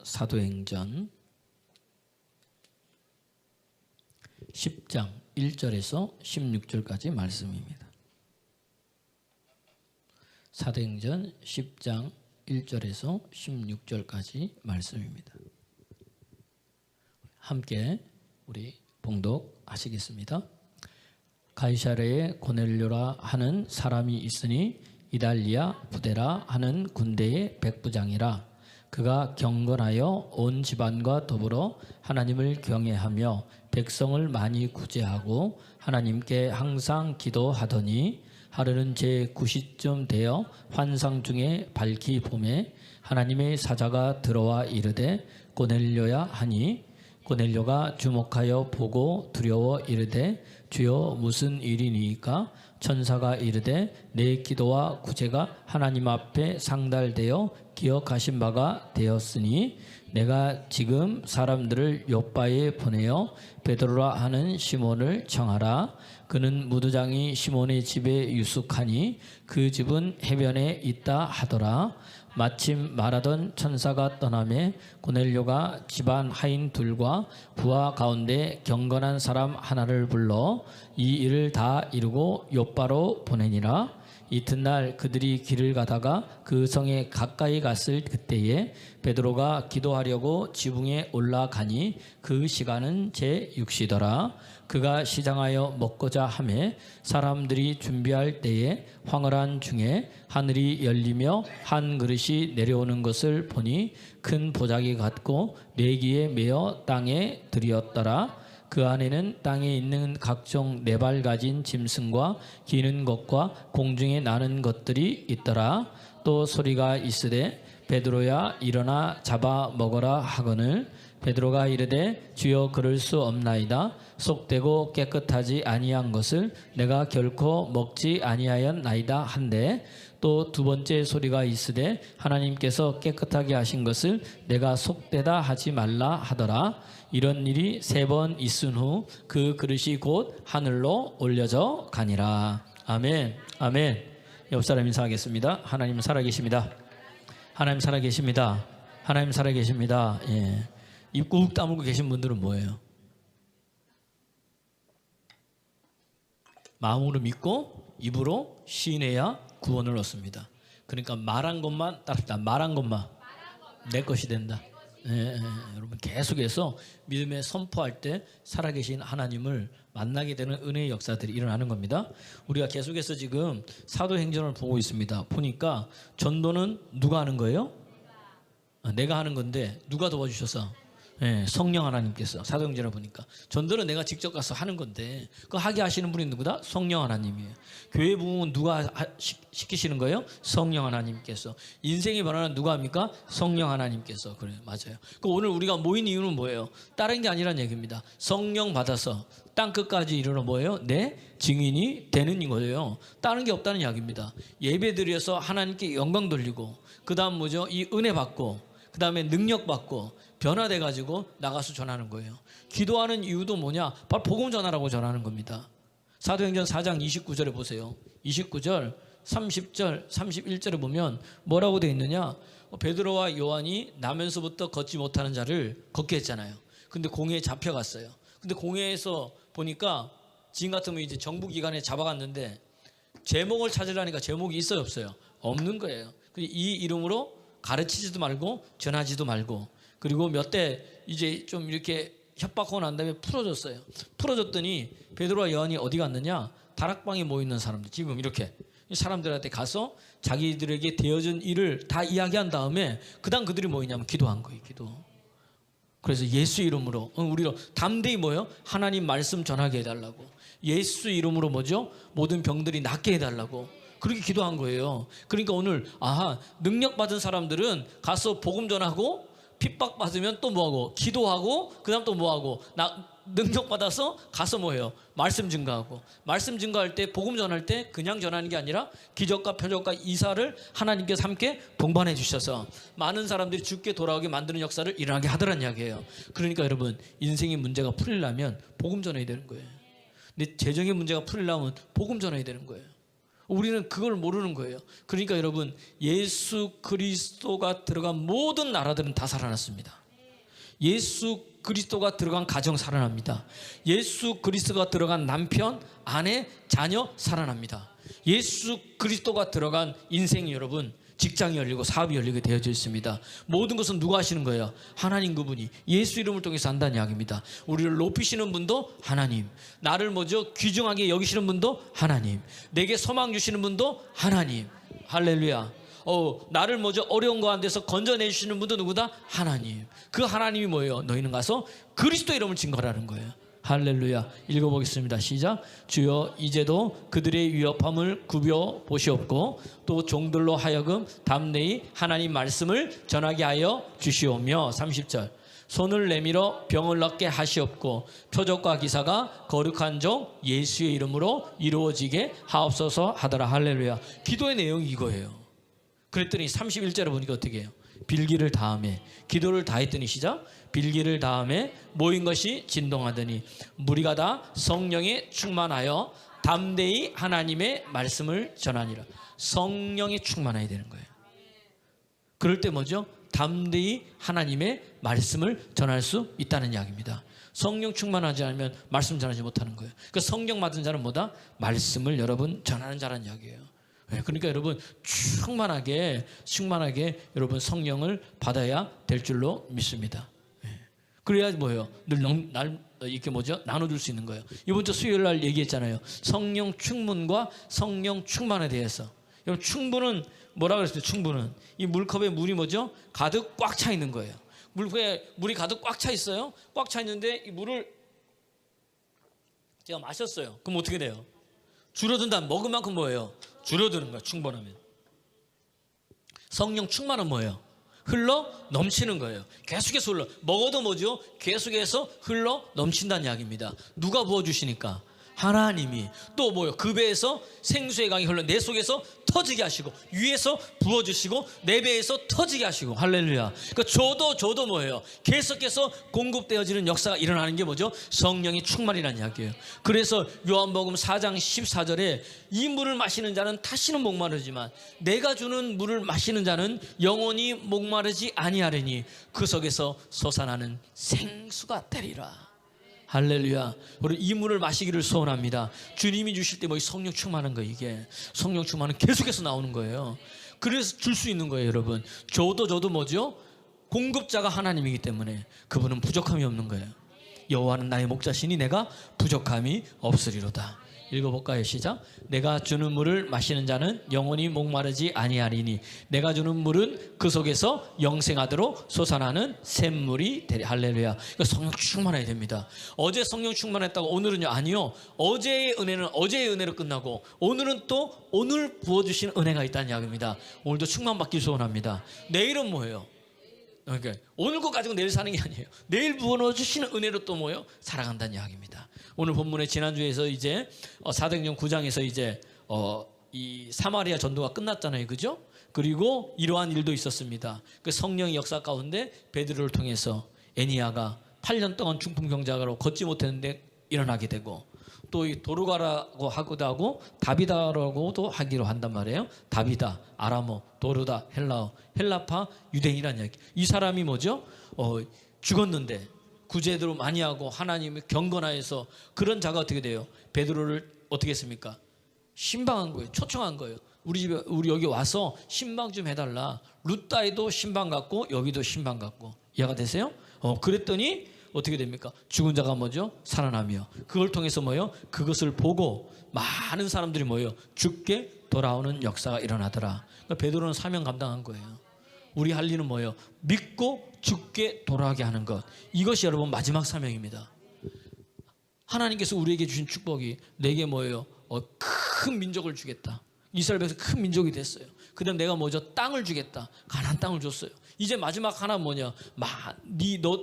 사도행전 10장 1절에서 16절까지 말씀입니다. 사도행전 10장 1절에서 16절까지 말씀입니다. 함께 우리 봉독하시겠습니다. 가이사랴에 고넬료라 하는 사람이 있으니 이달리아 부데라 하는 군대의 백부장이라. 그가 경건하여 온 집안과 더불어 하나님을 경외하며 백성을 많이 구제하고 하나님께 항상 기도하더니 하루는 제9시쯤 되어 환상 중에 밝히 보매 하나님의 사자가 들어와 이르되 고넬료야 하니 고넬료가 주목하여 보고 두려워 이르되 주여 무슨 일이니이까? 천사가 이르되 내 기도와 구제가 하나님 앞에 상달되어 기억하신 바가 되었으니 내가 지금 사람들을 요빠에 보내어 베드로라 하는 시몬을 청하라. 그는 무두장이 시몬의 집에 유숙하니 그 집은 해변에 있다 하더라. 마침 말하던 천사가 떠나매 고넬료가 집안 하인 둘과 부하 가운데 경건한 사람 하나를 불러 이 일을 다 이루고 요빠로 보내니라. 이튿날 그들이 길을 가다가 그 성에 가까이 갔을 그때에 베드로가 기도하려고 지붕에 올라가니 그 시간은 제6시더라. 그가 시장하여 먹고자 하매 사람들이 준비할 때에 황홀한 중에 하늘이 열리며 한 그릇이 내려오는 것을 보니 큰 보자기 같고 내기에 매어 땅에 들이었더라. 그 안에는 땅에 있는 각종 네 발 가진 짐승과 기는 것과 공중에 나는 것들이 있더라. 또 소리가 있으되 베드로야 일어나 잡아 먹어라 하거늘 베드로가 이르되 주여 그럴 수 없나이다. 속되고 깨끗하지 아니한 것을 내가 결코 먹지 아니하였나이다 한데 또 두 번째 소리가 있으되 하나님께서 깨끗하게 하신 것을 내가 속되다 하지 말라 하더라. 이런 일이 3번 있은 후 그 그릇이 곧 하늘로 올려져 가니라. 아멘. 아멘. 옆 사람 인사하겠습니다. 하나님 살아계십니다. 하나님 살아계십니다. 하나님 살아계십니다. 예. 입 꾹 다물고 계신 분들은 뭐예요? 마음으로 믿고 입으로 시인해야 구원을 얻습니다. 그러니까 말한 것만 따릅시다. 말한 것만 내 것이 된다. 여러분 계속해서 믿음에 선포할 때 살아계신 하나님을 만나게 되는 은혜의 역사들이 일어나는 겁니다. 우리가 계속해서 지금 사도행전을 보고 있습니다. 보니까 전도는 누가 하는 거예요? 내가 하는 건데 누가 도와주셔서? 성령 하나님께서. 사도행전을 보니까 전도는 내가 직접 가서 하는 건데 그거 하게 하시는 분이 누구다? 성령 하나님이에요. 교회 부흥은 누가 시키시는 거예요? 성령 하나님께서. 인생의 변화는 누가 합니까? 성령 하나님께서. 그래요, 맞아요. 그 오늘 우리가 모인 이유는 뭐예요? 다른 게 아니란 얘기입니다. 성령 받아서 땅 끝까지 이르러 뭐예요? 내 증인이 되는 거예요. 다른 게 없다는 이야기입니다. 예배 드려서 하나님께 영광 돌리고 그 다음 뭐죠? 이 은혜 받고 그 다음에 능력 받고 변화돼가지고 나가서 전하는 거예요. 기도하는 이유도 뭐냐? 바로 복음 전하라고 전하는 겁니다. 사도행전 4장 29절에 보세요. 29절, 30절, 31절에 보면 뭐라고 되어 있느냐? 베드로와 요한이 나면서부터 걷지 못하는 자를 걷게 했잖아요. 근데 공회에 잡혀갔어요. 근데 공회에서 보니까 지금 같으면 이제 정부기관에 잡아갔는데 제목을 찾으려니까 제목이 있어요, 없어요? 없는 거예요. 이 이름으로 가르치지도 말고 전하지도 말고 그리고 몇 대 이제 좀 이렇게 협박하고 난 다음에 풀어줬어요. 풀어줬더니 베드로와 요한이 어디 갔느냐? 다락방에 모여있는 사람들 지금 이렇게 사람들한테 가서 자기들에게 되어진 일을 다 이야기한 다음에 그 다음 그들이 뭐였냐면 기도한 거예요. 기도. 그래서 예수 이름으로 우리로 담대히 뭐예요? 하나님 말씀 전하게 해달라고. 예수 이름으로 뭐죠? 모든 병들이 낫게 해달라고. 그렇게 기도한 거예요. 그러니까 오늘 능력 받은 사람들은 가서 복음 전하고 핍박 받으면 또 뭐하고 기도하고 그 다음 또 뭐하고 능력 받아서 가서 뭐해요? 말씀 증거하고. 말씀 증거할 때 복음 전할 때 그냥 전하는 게 아니라 기적과 표적과 이사를 하나님께서 함께 동반해 주셔서 많은 사람들이 죽게 돌아오게 만드는 역사를 일어나게 하더란 이야기예요. 그러니까 여러분 인생의 문제가 풀리려면 복음 전해야 되는 거예요. 근데 재정의 문제가 풀리려면 복음 전해야 되는 거예요. 우리는 그걸 모르는 거예요. 그러니까 여러분, 예수 그리스도가 들어간 모든 나라들은 다 살아났습니다. 예수 그리스도가 들어간 가정 살아납니다. 예수 그리스도가 들어간 남편, 아내, 자녀 살아납니다. 예수 그리스도가 들어간 인생이 여러분, 직장이 열리고 사업이 열리게 되어져 있습니다. 모든 것은 누가 하시는 거예요? 하나님 그분이 예수 이름을 통해서 한다는 이야기입니다. 우리를 높이시는 분도 하나님, 나를 뭐죠? 귀중하게 여기시는 분도 하나님, 내게 소망 주시는 분도 하나님. 할렐루야. 나를 뭐죠? 어려운 거 안에서 건져내주시는 분도 누구다? 하나님. 그 하나님이 뭐예요? 너희는 가서 그리스도 이름을 증거하라는 거예요. 할렐루야. 읽어보겠습니다. 시작. 주여 이제도 그들의 위협함을 굽혀 보시옵고 또 종들로 하여금 담대히 하나님 말씀을 전하게 하여 주시오며. 30절. 손을 내밀어 병을 낫게 하시옵고 표적과 기사가 거룩한 종 예수의 이름으로 이루어지게 하옵소서 하더라. 할렐루야. 기도의 내용이 이거예요. 그랬더니 31절에 보니까 어떻게 해요? 빌기를 다음에 기도를 다했더니 시작. 빌기를 다음에 모인 것이 진동하더니 무리가 다 성령에 충만하여 담대히 하나님의 말씀을 전하니라. 성령에 충만해야 되는 거예요. 그럴 때 뭐죠? 담대히 하나님의 말씀을 전할 수 있다는 이야기입니다. 성령 충만하지 않으면 말씀 전하지 못하는 거예요. 그 성령 받은 자는 뭐다? 말씀을 여러분 전하는 자라는 이야기예요. 그러니까 여러분 충만하게 여러분 성령을 받아야 될 줄로 믿습니다. 그래야 뭐예요? 날 이렇게 뭐죠? 나눠줄 수 있는 거예요. 이번 주 수요일 날 얘기했잖아요. 성령 충문과 성령 충만에 대해서. 여러분 충분은 뭐라 그랬어요? 충분은 이 물컵에 물이 뭐죠? 가득 꽉 차 있는 거예요. 물컵에 물이 가득 꽉 차 있어요. 꽉 차 있는데 이 물을 제가 마셨어요. 그럼 어떻게 돼요? 줄어든다. 먹은 만큼 뭐예요? 줄어드는 거예요. 충분하면. 성령 충만은 뭐예요? 흘러 넘치는 거예요. 계속해서 흘러. 먹어도 뭐죠? 계속해서 흘러 넘친다는 이야기입니다. 누가 부어주시니까? 하나님이. 또 뭐요? 그 배에서 생수의 강이 흘러 내 속에서 터지게 하시고 위에서 부어주시고 내 배에서 터지게 하시고. 할렐루야. 그러니까 저도 뭐예요? 계속해서 공급되어지는 역사가 일어나는 게 뭐죠? 성령의 충만이라는 이야기예요. 그래서 요한복음 4장 14절에 이 물을 마시는 자는 다시는 목마르지만 내가 주는 물을 마시는 자는 영원히 목마르지 아니하리니 그 속에서 솟아나는 생수가 되리라. 할렐루야. 우리 이 물을 마시기를 소원합니다. 주님이 주실 때 뭐 성령 충만한 거, 이게 성령 충만은 계속해서 나오는 거예요. 그래서 줄 수 있는 거예요. 여러분 저도 뭐죠? 공급자가 하나님이기 때문에 그분은 부족함이 없는 거예요. 여호와는 나의 목자시니 내가 부족함이 없으리로다. 읽어볼까요? 시작. 내가 주는 물을 마시는 자는 영원히 목마르지 아니하리니 내가 주는 물은 그 속에서 영생하도록 솟아나는 샘물이 되리. 할렐루야. 그러니까 성령 충만해야 됩니다. 어제 성령 충만했다고 오늘은요? 아니요. 어제의 은혜는 어제의 은혜로 끝나고 오늘은 또 오늘 부어주신 은혜가 있다는 이야기입니다. 오늘도 충만받길 소원합니다. 내일은 뭐예요? 그러니까 오늘 거 가지고 내일 사는 게 아니에요. 내일 부어주시는 은혜로 또 뭐예요? 살아간다는 이야기입니다. 오늘 본문의 지난주에서 이제 사도행전 9장에서 이제 이 사마리아 전도가 끝났잖아요. 그죠? 그리고 이러한 일도 있었습니다. 그 성령의 역사 가운데 베드로를 통해서 애니야가 8년 동안 중풍 병자로 걷지 못했는데 일어나게 되고 또 이 도르가라고 하기도 하고 다비다라고도 하기로 한단 말이에요. 다비다, 아람어, 도르다, 헬라어, 헬라파, 유대인이라는 이야기. 이 사람이 뭐죠? 죽었는데 구제대로 많이 하고 하나님을 경건하여서 그런 자가 어떻게 돼요? 베드로를 어떻게 했습니까? 신방한 거예요. 초청한 거예요. 우리 여기 와서 신방 좀 해달라. 루따에도 신방 갖고 여기도 신방 갖고. 이해가 되세요? 그랬더니 어떻게 됩니까? 죽은 자가 뭐죠? 살아나며 그걸 통해서 뭐요? 그것을 보고 많은 사람들이 뭐요? 죽게 돌아오는 역사가 일어나더라. 그러니까 베드로는 사명 감당한 거예요. 우리 할 일은 뭐예요? 믿고 죽게 돌아가게 하는 것. 이것이 여러분 마지막 사명입니다. 하나님께서 우리에게 주신 축복이 내게 뭐예요? 큰 민족을 주겠다. 이스라엘 백성 큰 민족이 됐어요. 그 다음 내가 뭐죠? 땅을 주겠다. 가나안 땅을 줬어요. 이제 마지막 하나 뭐냐?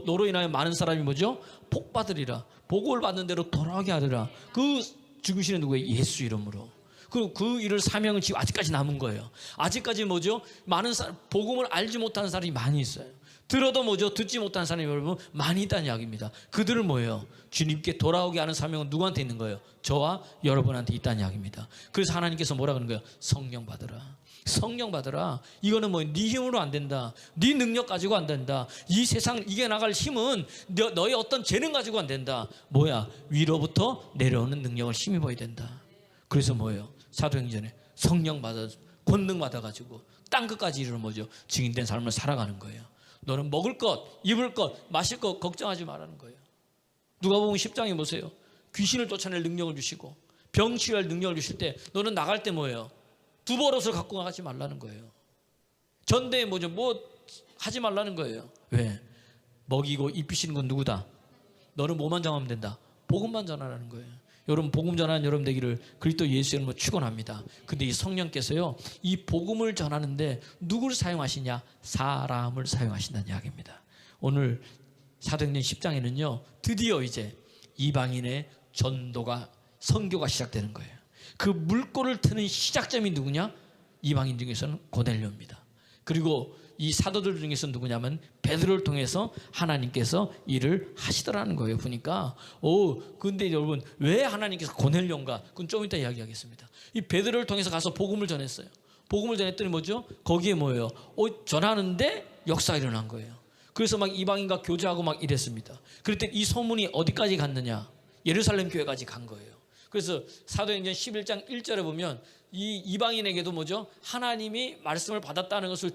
너로 인하여 많은 사람이 뭐죠? 복 받으리라. 복을 받는 대로 돌아가게 하리라. 그 죽으시는 누구예요? 예수 이름으로. 그 일을 사명은 지금 아직까지 남은 거예요. 아직까지 뭐죠? 많은 복음을 알지 못하는 사람이 많이 있어요. 들어도 뭐죠? 듣지 못한 사람이 여러분 많이 있다는 이야기입니다. 그들을 뭐예요? 주님께 돌아오게 하는 사명은 누구한테 있는 거예요? 저와 여러분한테 있다는 이야기입니다. 그래서 하나님께서 뭐라 그러는 거예요? 성령 받으라. 성령 받으라. 이거는 뭐 네 힘으로 안 된다. 네 능력 가지고 안 된다. 이 세상 이겨나갈 힘은 너의 어떤 재능 가지고 안 된다. 뭐야? 위로부터 내려오는 능력을 힘입어야 된다. 그래서 뭐예요? 사도행전에 성령 받아 권능 받아가지고 땅 끝까지 이르러 뭐죠? 증인된 삶을 살아가는 거예요. 너는 먹을 것, 입을 것, 마실 것 걱정하지 말라는 거예요. 누가복음 10장에 보세요. 귀신을 쫓아낼 능력을 주시고 병 치유할 능력을 주실 때 너는 나갈 때 뭐예요? 두버릇을 갖고 가지 말라는 거예요. 전대에 뭐죠? 뭐 하지 말라는 거예요. 왜? 먹이고 입히시는 건 누구다? 너는 뭐만 전하면 된다? 복음만 전하라는 거예요. 여러분 복음 전하는 여러분 되기를 그리스도 예수 이름으로 축원합니다. 근데 이 성령께서요 이 복음을 전하는데 누구를 사용하시냐? 사람을 사용하신다는 이야기입니다. 오늘 사도행전 10장에는요 드디어 이제 이방인의 전도가 선교가 시작되는 거예요. 그 물꼬를 트는 시작점이 누구냐? 이방인 중에서는 고넬료입니다. 그리고 이 사도들 중에서 누구냐면 베드로를 통해서 하나님께서 일을 하시더라는 거예요. 보니까 근데 여러분 왜 하나님께서 고넬료인가? 그건 좀 이따 이야기하겠습니다. 이 베드로를 통해서 가서 복음을 전했어요. 복음을 전했더니 뭐죠? 거기에 뭐예요? 전하는데 역사가 일어난 거예요. 그래서 막 이방인과 교제하고 막 이랬습니다. 그랬더니 이 소문이 어디까지 갔느냐? 예루살렘 교회까지 간 거예요. 그래서 사도행전 11장 1절에 보면 이 이방인에게도 뭐죠? 하나님이 말씀을 받았다는 것을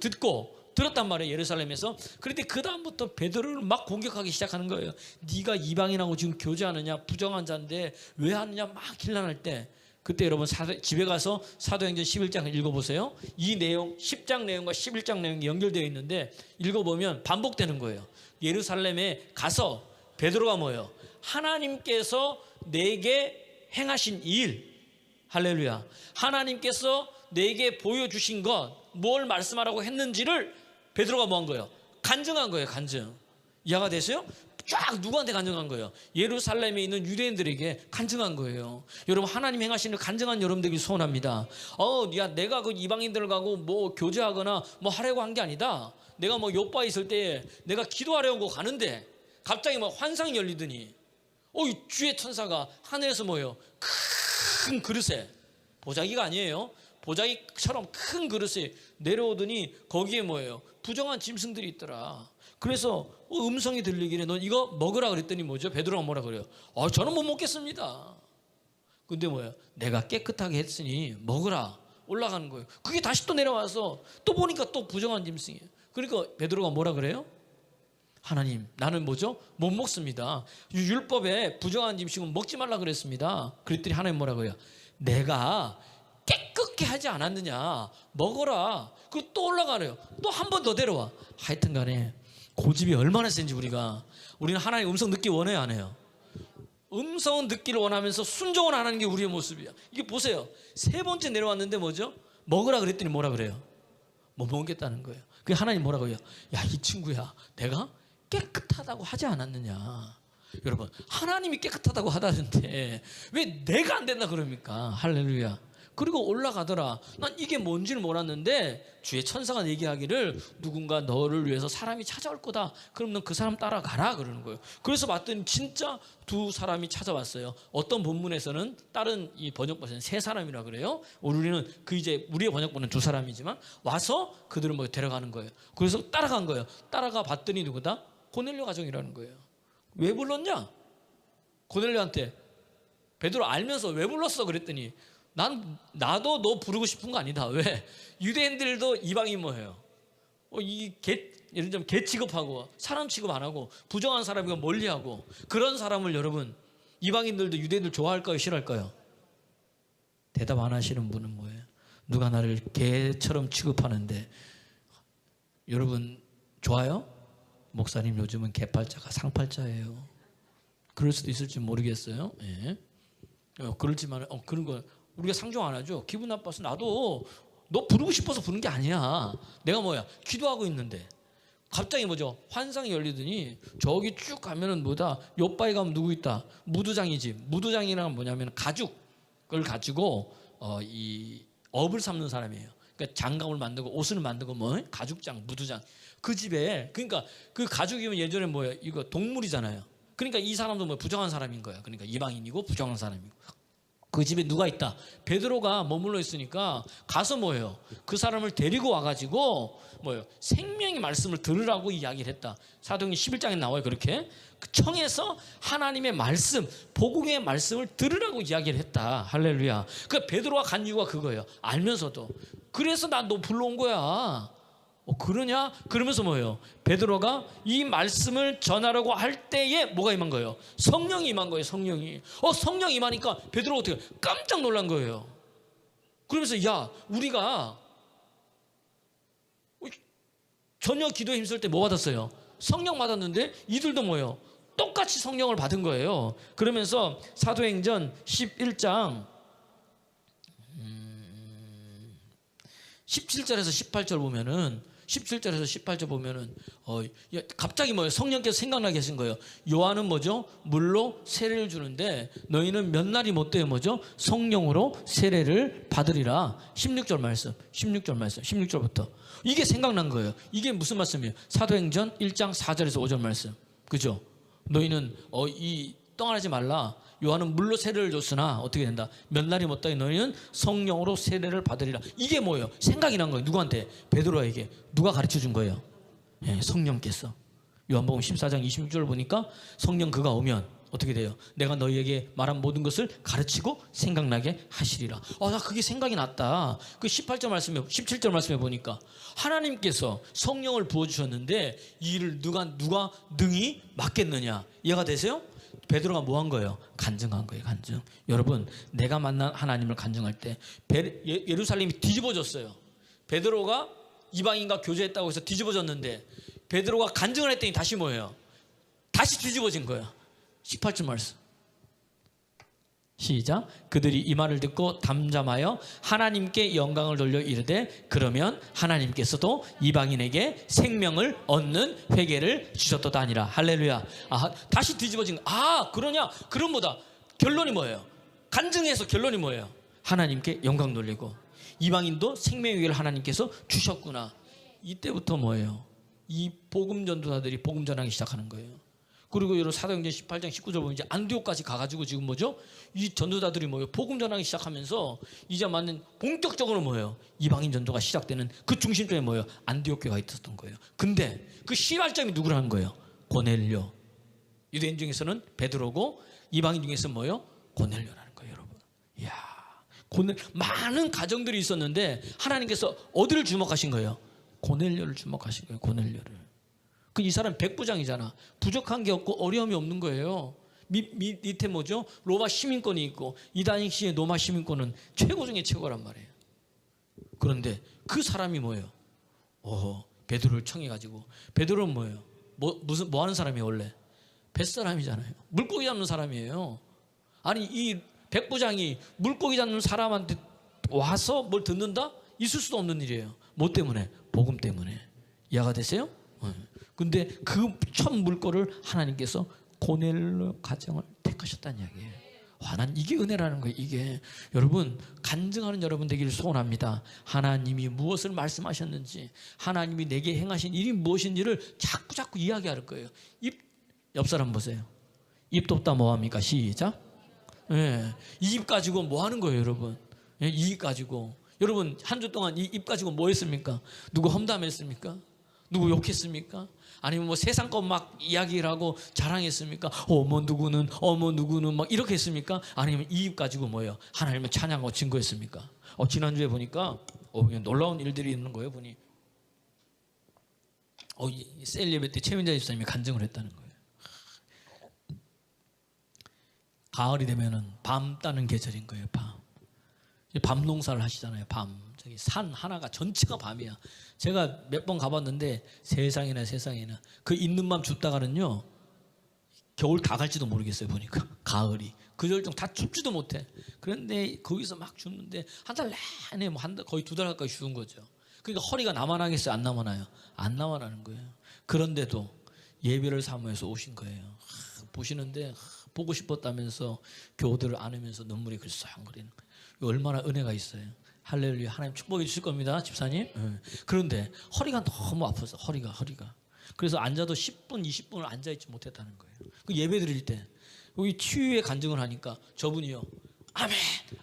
들었단 말이에요. 예루살렘에서. 그런데 그 다음부터 베드로를 막 공격하기 시작하는 거예요. 네가 이방인하고 지금 교제하느냐? 부정한 자인데 왜 하느냐? 막 길난할 때 그때 여러분 집에 가서 사도행전 11장을 읽어보세요. 이 내용 10장 내용과 11장 내용이 연결되어 있는데 읽어보면 반복되는 거예요. 예루살렘에 가서 베드로가 뭐예요? 하나님께서 내게 행하신 일, 할렐루야. 하나님께서 내게 보여주신 것, 뭘 말씀하라고 했는지를 베드로가 뭐 한 거예요? 간증한 거예요. 간증. 이해가 되세요? 쫙 누구한테 간증한 거예요? 예루살렘에 있는 유대인들에게 간증한 거예요. 여러분 하나님 행하시는 간증한 여러분들이 소원합니다. 야 내가 그 이방인들 가고 뭐 교제하거나 뭐 하려고 한 게 아니다. 내가 뭐 요바에 있을 때 내가 기도하려고 가는데 갑자기 뭐 환상이 열리더니 이 주의 천사가 하늘에서 뭐예요? 큰 그릇에 보자기가 아니에요. 보자기처럼 큰 그릇에 내려오더니 거기에 뭐예요? 부정한 짐승들이 있더라. 그래서 음성이 들리기를 너 이거 먹으라 그랬더니 뭐죠? 베드로가 뭐라 그래요? 저는 못 먹겠습니다. 근데 뭐예요? 내가 깨끗하게 했으니 먹으라. 올라가는 거예요. 그게 다시 또 내려와서 또 보니까 또 부정한 짐승이에요. 그러니까 베드로가 뭐라 그래요? 하나님 나는 뭐죠? 못 먹습니다. 율법에 부정한 짐승은 먹지 말라 그랬습니다. 그랬더니 하나님 뭐라 그래요? 내가 깨끗게 하지 않았느냐? 먹어라. 그리고 또 올라가래요. 또 한 번 더 데려와. 하여튼 간에 고집이 얼마나 센지 우리는 하나님 음성 듣기 원해요 안 해요? 음성은 듣기를 원하면서 순종을 안 하는 게 우리의 모습이야. 이게 보세요. 세 번째 내려왔는데 뭐죠? 먹으라 그랬더니 뭐라 그래요? 못 먹겠다는 거예요. 그게 하나님 뭐라고 해요? 야 이 친구야 내가 깨끗하다고 하지 않았느냐? 여러분 하나님이 깨끗하다고 하다는데 왜 내가 안 된다 그럽니까? 할렐루야. 그리고 올라가더라. 난 이게 뭔지를 몰랐는데 주의 천사가 얘기하기를 누군가 너를 위해서 사람이 찾아올 거다. 그럼 넌 그 사람 따라가라 그러는 거예요. 그래서 봤더니 진짜 두 사람이 찾아왔어요. 어떤 본문에서는 다른 이 번역본에서는 세 사람이라 그래요. 우리는 이제 우리의 번역본은 두 사람이지만 와서 그들을 뭐 데려가는 거예요. 그래서 따라간 거예요. 따라가 봤더니 누구다? 고넬료 가정이라는 거예요. 왜 불렀냐? 고넬료한테 베드로 알면서 왜 불렀어 그랬더니 나도 너 부르고 싶은 거 아니다. 왜? 유대인들도 이방인 뭐예요? 예를 들면 개 취급하고 사람 취급 안 하고 부정한 사람이고 멀리하고 그런 사람을 여러분 이방인들도 유대인들 좋아할까요? 싫어할까요? 대답 안 하시는 분은 뭐예요? 누가 나를 개처럼 취급하는데 여러분 좋아요? 목사님 요즘은 개팔자가 상팔자예요. 그럴 수도 있을지 모르겠어요. 예. 그렇지만 그런 거 우리가 상종 안 하죠. 기분 나빠서 나도 너 부르고 싶어서 부른 게 아니야. 내가 뭐야 기도하고 있는데 갑자기 뭐죠 환상이 열리더니 저기 쭉 가면은 뭐다 요바에 가면 누구 있다 무두장이지. 무두장이란 뭐냐면 가죽을 가지고 이 업을 삼는 사람이에요. 그러니까 장갑을 만들고 옷을 만들고 뭐 가죽장, 무두장. 그 집에 그러니까 그 가죽이면 예전에 뭐예요? 이거 동물이잖아요. 그러니까 이 사람도 뭐 부정한 사람인 거야. 그러니까 이방인이고 부정한 사람이고. 그 집에 누가 있다. 베드로가 머물러 있으니까 가서 뭐예요? 그 사람을 데리고 와가지고 뭐예요? 생명의 말씀을 들으라고 이야기를 했다. 사도행전 11장에 나와요. 그렇게 청해서 하나님의 말씀, 복음의 말씀을 들으라고 이야기를 했다. 할렐루야. 그 베드로가 간 이유가 그거예요. 알면서도. 그래서 나 너 불러온 거야. 그러냐? 그러면서 뭐예요? 베드로가 이 말씀을 전하려고 할 때에 뭐가 임한 거예요? 성령이 임한 거예요. 성령이. 성령이 임하니까 베드로가 어떻게 깜짝 놀란 거예요. 그러면서 야, 우리가 저녁 기도에 힘쓸 때 뭐 받았어요? 성령 받았는데 이들도 뭐예요? 똑같이 성령을 받은 거예요. 그러면서 사도행전 11장 17절에서 18절 보면은 17절에서 18절 보면은 갑자기 뭐예요? 성령께서 생각나게 하신 거예요. 요한은 뭐죠? 물로 세례를 주는데 너희는 몇 날이 못 돼요 뭐죠? 성령으로 세례를 받으리라. 16절 말씀 16절부터 이게 생각난 거예요. 이게 무슨 말씀이에요? 사도행전 1장 4절에서 5절 말씀. 그죠? 너희는 떠나지 말라. 요한은 물로 세례를 줬으나 어떻게 된다? 몇 날이 못 되니 너희는 성령으로 세례를 받으리라. 이게 뭐예요? 생각이 난 거예요. 누구한테? 베드로에게. 누가 가르쳐 준 거예요? 성령께서. 요한복음 14장 26절을 보니까 성령 그가 오면 어떻게 돼요? 내가 너희에게 말한 모든 것을 가르치고 생각나게 하시리라. 나 그게 생각이 났다. 그 17절 말씀에 보니까 하나님께서 성령을 부어주셨는데 이 일을 누가 능히 맡겠느냐? 이해가 되세요? 베드로가 뭐 한 거예요? 간증한 거예요. 간증. 여러분, 내가 만난 하나님을 간증할 때 예루살렘이 뒤집어졌어요. 베드로가 이방인과 교제했다고 해서 뒤집어졌는데 베드로가 간증을 했더니 다시 뭐예요? 다시 뒤집어진 거예요. 18절 말씀 시작. 그들이 이 말을 듣고 담잠하여 하나님께 영광을 돌려 이르되 그러면 하나님께서도 이방인에게 생명을 얻는 회개를 주셨도다 하니라. 할렐루야. 다시 뒤집어진 거. 그러냐? 그럼 뭐다? 결론이 뭐예요? 간증해서 결론이 뭐예요? 하나님께 영광 돌리고 이방인도 생명의 회개를 하나님께서 주셨구나. 이때부터 뭐예요? 이 복음 전도사들이 복음 전하기 시작하는 거예요. 그리고 여러분 사도행전 18장 19절 보면 이제 안디옥까지 가가지고 지금 뭐죠? 이 전도자들이 뭐예요? 복음 전하기 시작하면서 이제 맞는 본격적으로 뭐예요? 이방인 전도가 시작되는 그 중심점에 뭐예요? 안디옥 교회가 있었던 거예요. 근데 그 시발점이 누구라는 거예요? 고넬료. 유대인 중에서는 베드로고 이방인 중에서는 뭐예요? 고넬료라는 거예요, 여러분. 이야, 많은 가정들이 있었는데 하나님께서 어디를 주목하신 거예요? 고넬료를 주목하신 거예요. 고넬료를. 이 사람 백부장이잖아. 부족한 게 없고 어려움이 없는 거예요. 밑에 뭐죠? 로마 시민권이 있고 이 당시의 로마 시민권은 최고 중에 최고란 말이에요. 그런데 그 사람이 뭐예요? 베드로를 청해가지고. 베드로는 뭐예요? 뭐 하는 사람이에요 원래? 뱃사람이잖아요. 물고기 잡는 사람이에요. 아니 이 백부장이 물고기 잡는 사람한테 와서 뭘 듣는다? 있을 수도 없는 일이에요. 뭐 때문에? 복음 때문에. 이해가 되세요? 근데 그 첫 물꼬를 하나님께서 고넬료 가정을 택하셨다는 이야기예요. 난 이게 은혜라는 거예요. 이게 여러분 간증하는 여러분 되기를 소원합니다. 하나님이 무엇을 말씀하셨는지, 하나님이 내게 행하신 일이 무엇인지를 자꾸 이야기할 거예요. 옆 사람 보세요. 입 돋다 뭐합니까? 시작. 이 입 가지고 뭐 하는 거예요, 여러분? 이 입 가지고 여러분 한 주 동안 이 입 가지고 뭐 했습니까? 누구 험담했습니까? 누구 욕했습니까? 아니면 뭐 세상 것 막 이야기를 하고 자랑했습니까? 누구는 막 이렇게 했습니까? 아니면 이 입 가지고 뭐예요? 하나님을 찬양하고 증거했습니까? 지난주에 보니까 놀라운 일들이 있는 거예요. 보니 셀 예배 때 최민자 집사님이 간증을 했다는 거예요. 가을이 되면은 밤 따는 계절인 거예요. 밤 농사를 하시잖아요. 저기 산 하나가 전체가 밤이야. 제가 몇 번 가봤는데 세상에나 그 있는 밤 춥다가는요 겨울 다 갈지도 모르겠어요. 보니까 가을이 그절정 다 춥지도 못해. 그런데 거기서 막 춥는데 한 달 내내 거의 2달 가까이 추운 거죠. 그러니까 허리가 남아나겠어요? 안 남아나요? 안 남아나는 거예요. 그런데도 예배를 사모해서 오신 거예요. 보시는데 보고 싶었다면서 교들을 안으면서 눈물이 글썽거리는 거예요. 얼마나 은혜가 있어요. 할렐루야. 하나님 축복해 주실 겁니다, 집사님. 그런데 허리가 너무 아파서 허리가. 그래서 앉아도 10분, 20분을 앉아있지 못했다는 거예요. 그 예배 드릴 때 여기 치유의 간증을 하니까 저분이요, 아멘,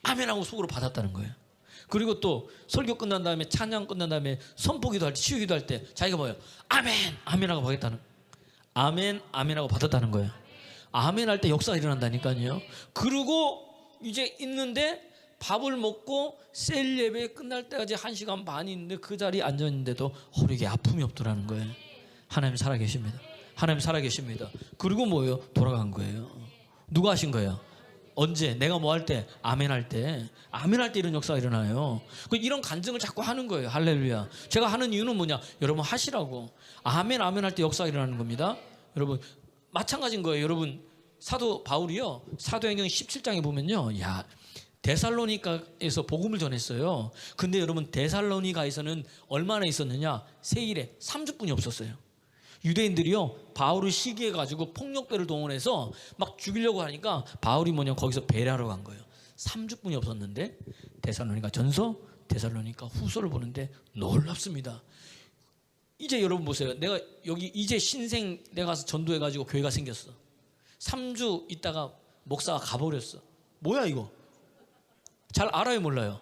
아멘 하고 속으로 받았다는 거예요. 그리고 또 설교 끝난 다음에 찬양 끝난 다음에 선포기도 할 때, 치유기도 할 때 자기가 뭐예요? 아멘, 아멘 하고 받았다는, 아멘, 아멘 하고 받았다는 거예요. 아멘 할 때 역사가 일어난다니까요. 그리고 이제 있는데 밥을 먹고 셀 예배 끝날 때까지 1시간 반이 있는데 그 자리에 앉았는데도 허리에 아픔이 없더라는 거예요. 하나님 살아계십니다. 하나님 살아계십니다. 그리고 뭐예요? 돌아간 거예요. 누가 하신 거예요? 언제? 내가 뭐 할 때? 아멘 할 때. 아멘 할 때 이런 역사가 일어나요. 이런 간증을 자꾸 하는 거예요. 할렐루야. 제가 하는 이유는 뭐냐? 여러분 하시라고. 아멘, 아멘 할 때 역사가 일어나는 겁니다. 여러분 마찬가지인 거예요. 여러분 사도 바울이요, 사도행전 17장에 보면요, 야, 데살로니가에서 복음을 전했어요. 근데 여러분 데살로니가에서는 얼마나 있었느냐? 세일에 30분이 없었어요. 유대인들이요, 바울을 시기해 가지고 폭력배를 동원해서 막 죽이려고 하니까 바울이 뭐냐, 거기서 배려하러 간 거예요. 30분이 없었는데 데살로니가 전서, 데살로니가 후서를 보는데 놀랍습니다. 이제 여러분 보세요. 내가 여기 이제 신생 내가 가서 전도해 가지고 교회가 생겼어. 3주 있다가 목사가 가버렸어. 뭐야 이거? 잘 알아요, 몰라요?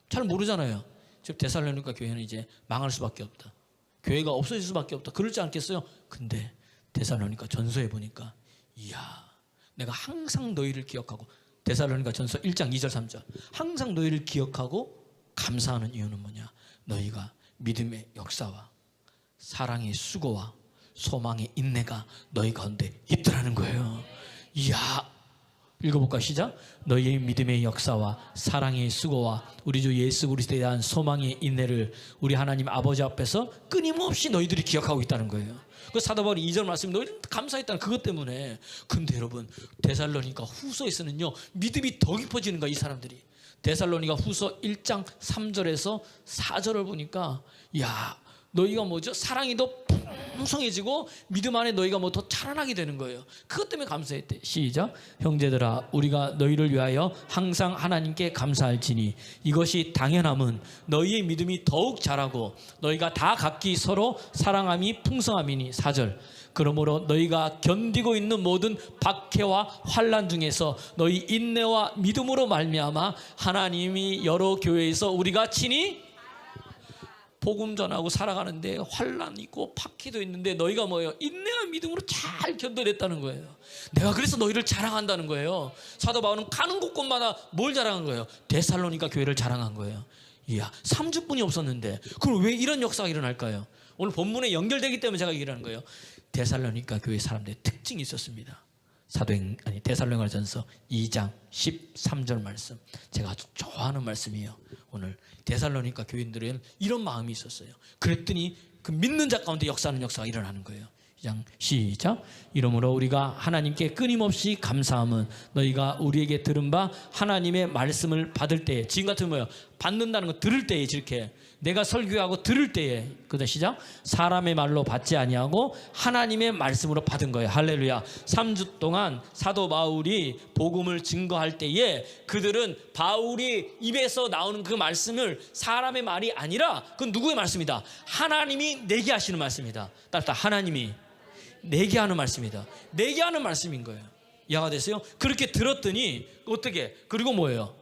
잘 모르잖아요. 즉 데살로니가 교회는 이제 망할 수밖에 없다. 교회가 없어질 수밖에 없다. 그러지 않겠어요? 근데 데살로니가 전서에 보니까, 이야, 내가 항상 너희를 기억하고, 데살로니가 전서 1장 2절 3절, 항상 너희를 기억하고 감사하는 이유는 뭐냐? 너희가 믿음의 역사와 사랑의 수고와 소망의 인내가 너희 가운데 있더라는 거예요. 이야, 읽어볼까? 시작. 너희의 믿음의 역사와 사랑의 수고와 우리 주 예수 그리스도에 대한 소망의 인내를 우리 하나님 아버지 앞에서 끊임없이 너희들이 기억하고 있다는 거예요. 그 사도 바울이 2절 말씀, 너희들 감사했다는 그것 때문에. 근데 여러분 데살로니가 후서에서는요, 믿음이 더 깊어지는 거야, 이 사람들이. 데살로니가 후서 1장 3절에서 4절을 보니까, 야, 너희가 뭐죠? 사랑이 더 풍성해지고 믿음 안에 너희가 뭐 더 자라나게 되는 거예요. 그것 때문에 감사했대. 시작. 형제들아, 우리가 너희를 위하여 항상 하나님께 감사할지니 이것이 당연함은 너희의 믿음이 더욱 자라고 너희가 다 각기 서로 사랑함이 풍성함이니. 4절. 그러므로 너희가 견디고 있는 모든 박해와 환난 중에서 너희 인내와 믿음으로 말미암아 하나님이 여러 교회에서 우리가 친히 복음 전하고 살아가는데 환난 있고 박해도 있는데 너희가 뭐예요? 인내와 믿음으로 잘 견뎌냈다는 거예요. 내가 그래서 너희를 자랑한다는 거예요. 사도 바울은 가는 곳곳마다 뭘 자랑한 거예요? 데살로니가 교회를 자랑한 거예요. 이야, 30분이 없었는데 그럼 왜 이런 역사가 일어날까요? 오늘 본문에 연결되기 때문에 제가 얘기를 하는 거예요. 데살로니가 교회 사람들의 특징이 있었습니다. 데살로니가전서 2장 13절 말씀, 제가 아주 좋아하는 말씀이에요. 오늘 데살로니가 교인들은 이런 마음이 있었어요. 그랬더니 그 믿는 자 가운데 역사하는 역사가 일어나는 거예요. 시작. 이러므로 우리가 하나님께 끊임없이 감사함은 너희가 우리에게 들은 바 하나님의 말씀을 받을 때에, 지금 같은 뭐예요? 받는다는 거, 들을 때에, 이렇게 내가 설교하고 들을 때에, 그다음 시작. 사람의 말로 받지 아니하고 하나님의 말씀으로 받은 거예요. 할렐루야. 3주 동안 사도 바울이 복음을 증거할 때에 그들은 바울이 입에서 나오는 그 말씀을 사람의 말이 아니라 그건 누구의 말씀이다? 하나님이 내게 하시는 말씀이다. 따라서 하나님이 내게 하는 말씀이다. 내게 하는 말씀인 거예요. 이해가 됐어요? 그렇게 들었더니 어떻게? 그리고 뭐예요?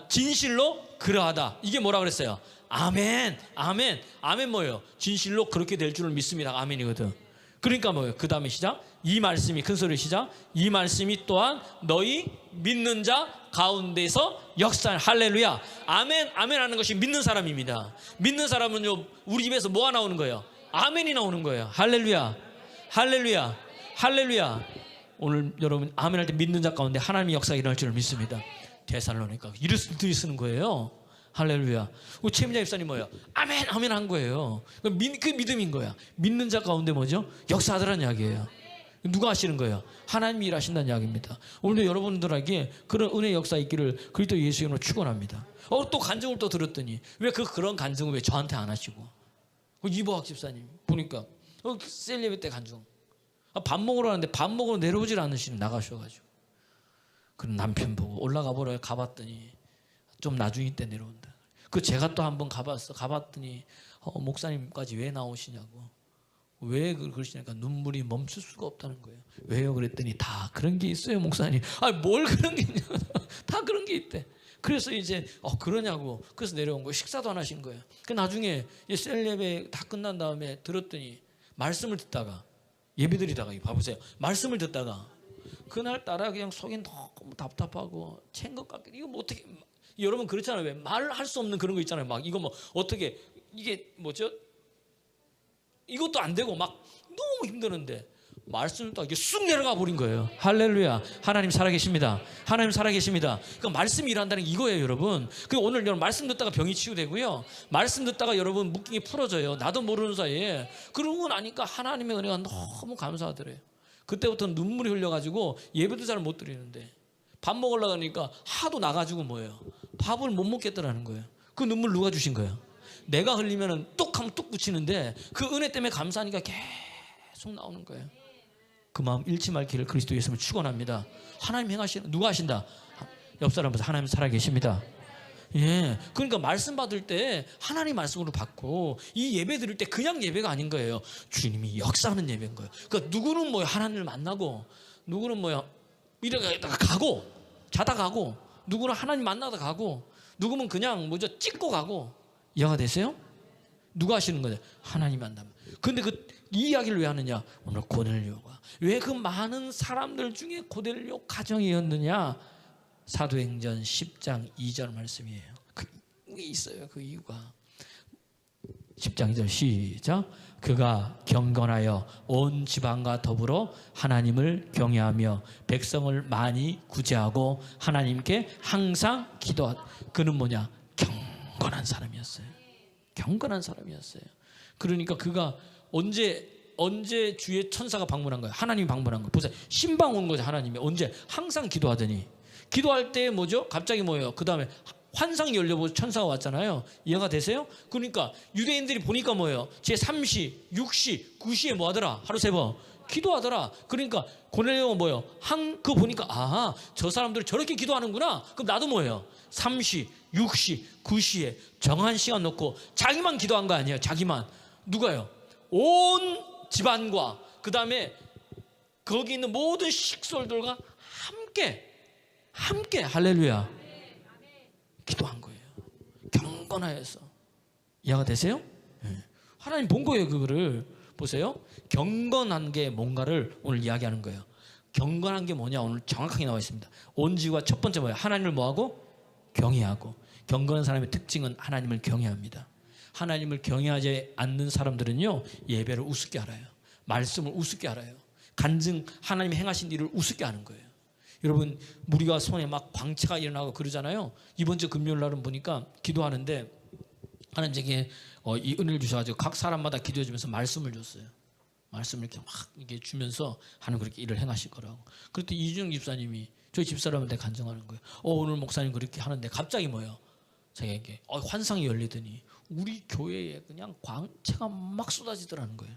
진실로 그러하다. 이게 뭐라 그랬어요? 아멘, 아멘, 아멘. 뭐예요? 진실로 그렇게 될 줄을 믿습니다. 아멘이거든. 그러니까 뭐예요? 그 다음에 시작. 이 말씀이, 큰 소리 시작. 이 말씀이 또한 너희 믿는 자 가운데서 역사. 할렐루야. 아멘, 아멘 하는 것이 믿는 사람입니다. 믿는 사람은요, 우리 집에서 뭐가 나오는 거예요? 아멘이 나오는 거예요. 할렐루야. 할렐루야, 할렐루야. 오늘 여러분 아멘 할 때 믿는 자 가운데 하나님의 역사가 일어날 줄을 믿습니다. 데살로니가 이를 쓰는 거예요. 할렐루야. 최민자 집사님 뭐예요? 아멘, 아멘 한 거예요. 그 믿음인 거야. 믿는 자 가운데 뭐죠? 역사하더라는 이야기예요. 누가 하시는 거예요? 하나님이 일하신다는 이야기입니다. 오늘도 여러분들에게 그런 은혜의 역사 있기를 그리스도 예수 이름으로 축원합니다. 또 간증을 또 들었더니 왜 그런 간증을 왜 저한테 안 하시고? 이보학 집사님 보니까 셀 예배 때 간증. 밥 먹으러 가는데 밥 먹으러 내려오질 않으시는, 나가셔가지고. 그럼 남편 보고 올라가 보러 가봤더니 좀 나중에 때 내려온다. 그 제가 또 한번 가봤더니 목사님까지 왜 나오시냐고. 왜 그러시냐니까 눈물이 멈출 수가 없다는 거예요. 왜요? 그랬더니 다 그런 게 있어요, 목사님. 뭘 그런 게 있냐. 다 그런 게 있대. 그래서 이제 그러냐고. 그래서 내려온 거예요. 식사도 안 하신 거예요. 그 나중에 셀레베 다 끝난 다음에 들었더니 말씀을 듣다가 예배드리다가 봐보세요. 말씀을 듣다가 그날따라 그냥 속이 너무 답답하고 챙 것 같게 이거 뭐 어떻게 여러분 그렇잖아요. 왜 말할 수 없는 그런 거 있잖아요. 막 이거 뭐 어떻게 이게 뭐죠? 이것도 안 되고 막 너무 힘드는데 말씀을 또 이게 쑥 내려가 버린 거예요. 할렐루야. 하나님 살아계십니다. 하나님 살아계십니다. 그 말씀이 일한다는 게 이거예요, 여러분. 그 오늘 여러분 말씀 듣다가 병이 치유되고요. 말씀 듣다가 여러분 묶임이 풀어져요. 나도 모르는 사이에. 그러고 나니까 하나님의 은혜가 너무 감사하더래요. 그때부터 눈물이 흘려가지고 예배도 잘 못 드리는데 밥 먹으려고 하니까 하도 나가지고 뭐예요? 밥을 못 먹겠더라는 거예요. 그 눈물 누가 주신 거예요? 내가 흘리면은 뚝 하면 뚝 붙이는데 그 은혜 때문에 감사하니까 계속 나오는 거예요. 그 마음 잃지 말 길을 그리스도 예수님을 축원합니다. 하나님 행하시는 누가 하신다? 옆 사람부터 하나님 살아계십니다. 예, 그러니까 말씀 받을 때 하나님 말씀으로 받고 이 예배 드릴 때 그냥 예배가 아닌 거예요. 주님이 역사하는 예배인 거예요. 그러니까 누구는 뭐야 하나님을 만나고 누구는 뭐야 이러다가 가고 자다 가고 누구는 하나님 만나다 가고 누구는 그냥 뭐죠 찍고 가고 이해가 되세요? 누가 하시는 거죠? 하나님이 한다면. 근데 이 이야기를 왜 하느냐? 오늘 고넬료가 왜 그 많은 사람들 중에 고넬료 가정이었느냐? 사도행전 10장 2절 말씀이에요. 그게 있어요. 그 이유가 10장 2절 시작. 그가 경건하여 온 지방과 더불어 하나님을 경외하며 백성을 많이 구제하고 하나님께 항상 기도하다. 그는 뭐냐? 경건한 사람이었어요. 경건한 사람이었어요. 그러니까 그가 언제 주의 천사가 방문한 거예요? 하나님이 방문한 거예요. 보세요. 신방 온 거죠. 하나님이 언제? 항상 기도하더니 기도할 때 뭐죠? 갑자기 뭐예요? 그 다음에 환상이 열려보고 천사가 왔잖아요. 이해가 되세요? 그러니까 유대인들이 보니까 뭐예요? 제 3시, 6시, 9시에 뭐 하더라? 하루 세 번 기도하더라. 그러니까 고넬료가 뭐예요? 그거 보니까 저 사람들 저렇게 기도하는구나. 그럼 나도 뭐예요? 3시, 6시, 9시에 정한 시간 놓고 자기만 기도한 거 아니에요. 자기만. 누가요? 온 집안과 그 다음에 거기 있는 모든 식솔들과 함께 할렐루야 기도한 거예요. 경건하여서. 이해가 되세요? 네. 하나님 본 거예요. 그거를 보세요. 경건한 게 뭔가를 오늘 이야기하는 거예요. 경건한 게 뭐냐 오늘 정확하게 나와 있습니다. 온 지구가 첫 번째 뭐예요? 하나님을 뭐하고? 경외하고. 경건한 사람의 특징은 하나님을 경외합니다. 하나님을 경외하지 않는 사람들은요 예배를 우습게 알아요. 말씀을 우습게 알아요. 간증 하나님 행하신 일을 우습게 하는 거예요. 여러분 우리가 손에 막 광채가 일어나고 그러잖아요. 이번 주 금요일 날은 보니까 기도하는데 하나님 제게 이 은혜를 주셔가지고 각 사람마다 기도해 주면서 말씀을 줬어요. 말씀을 이렇게 막 이게 주면서 하나님 그렇게 일을 행하실 거라고. 그랬더니 이준영 집사님이 저희 집사람한테 간증하는 거예요. 오늘 목사님 그렇게 하는데 갑자기 뭐예요? 자기에게 환상이 열리더니 우리 교회에 그냥 광채가 막 쏟아지더라는 거예요.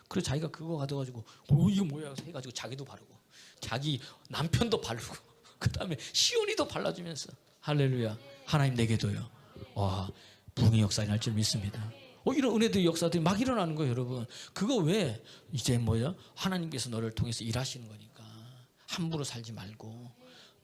그래서 자기가 그거 가져가지고 이거 뭐야 해가지고 자기도 바르고 자기 남편도 바르고 그 다음에 시온이도 발라주면서 할렐루야 하나님 내게도요. 와 부흥의 역사 일어날 줄 믿습니다. 이런 은혜들의 역사들이 막 일어나는 거예요. 여러분 그거 왜 이제 뭐야 하나님께서 너를 통해서 일하시는 거니까 함부로 살지 말고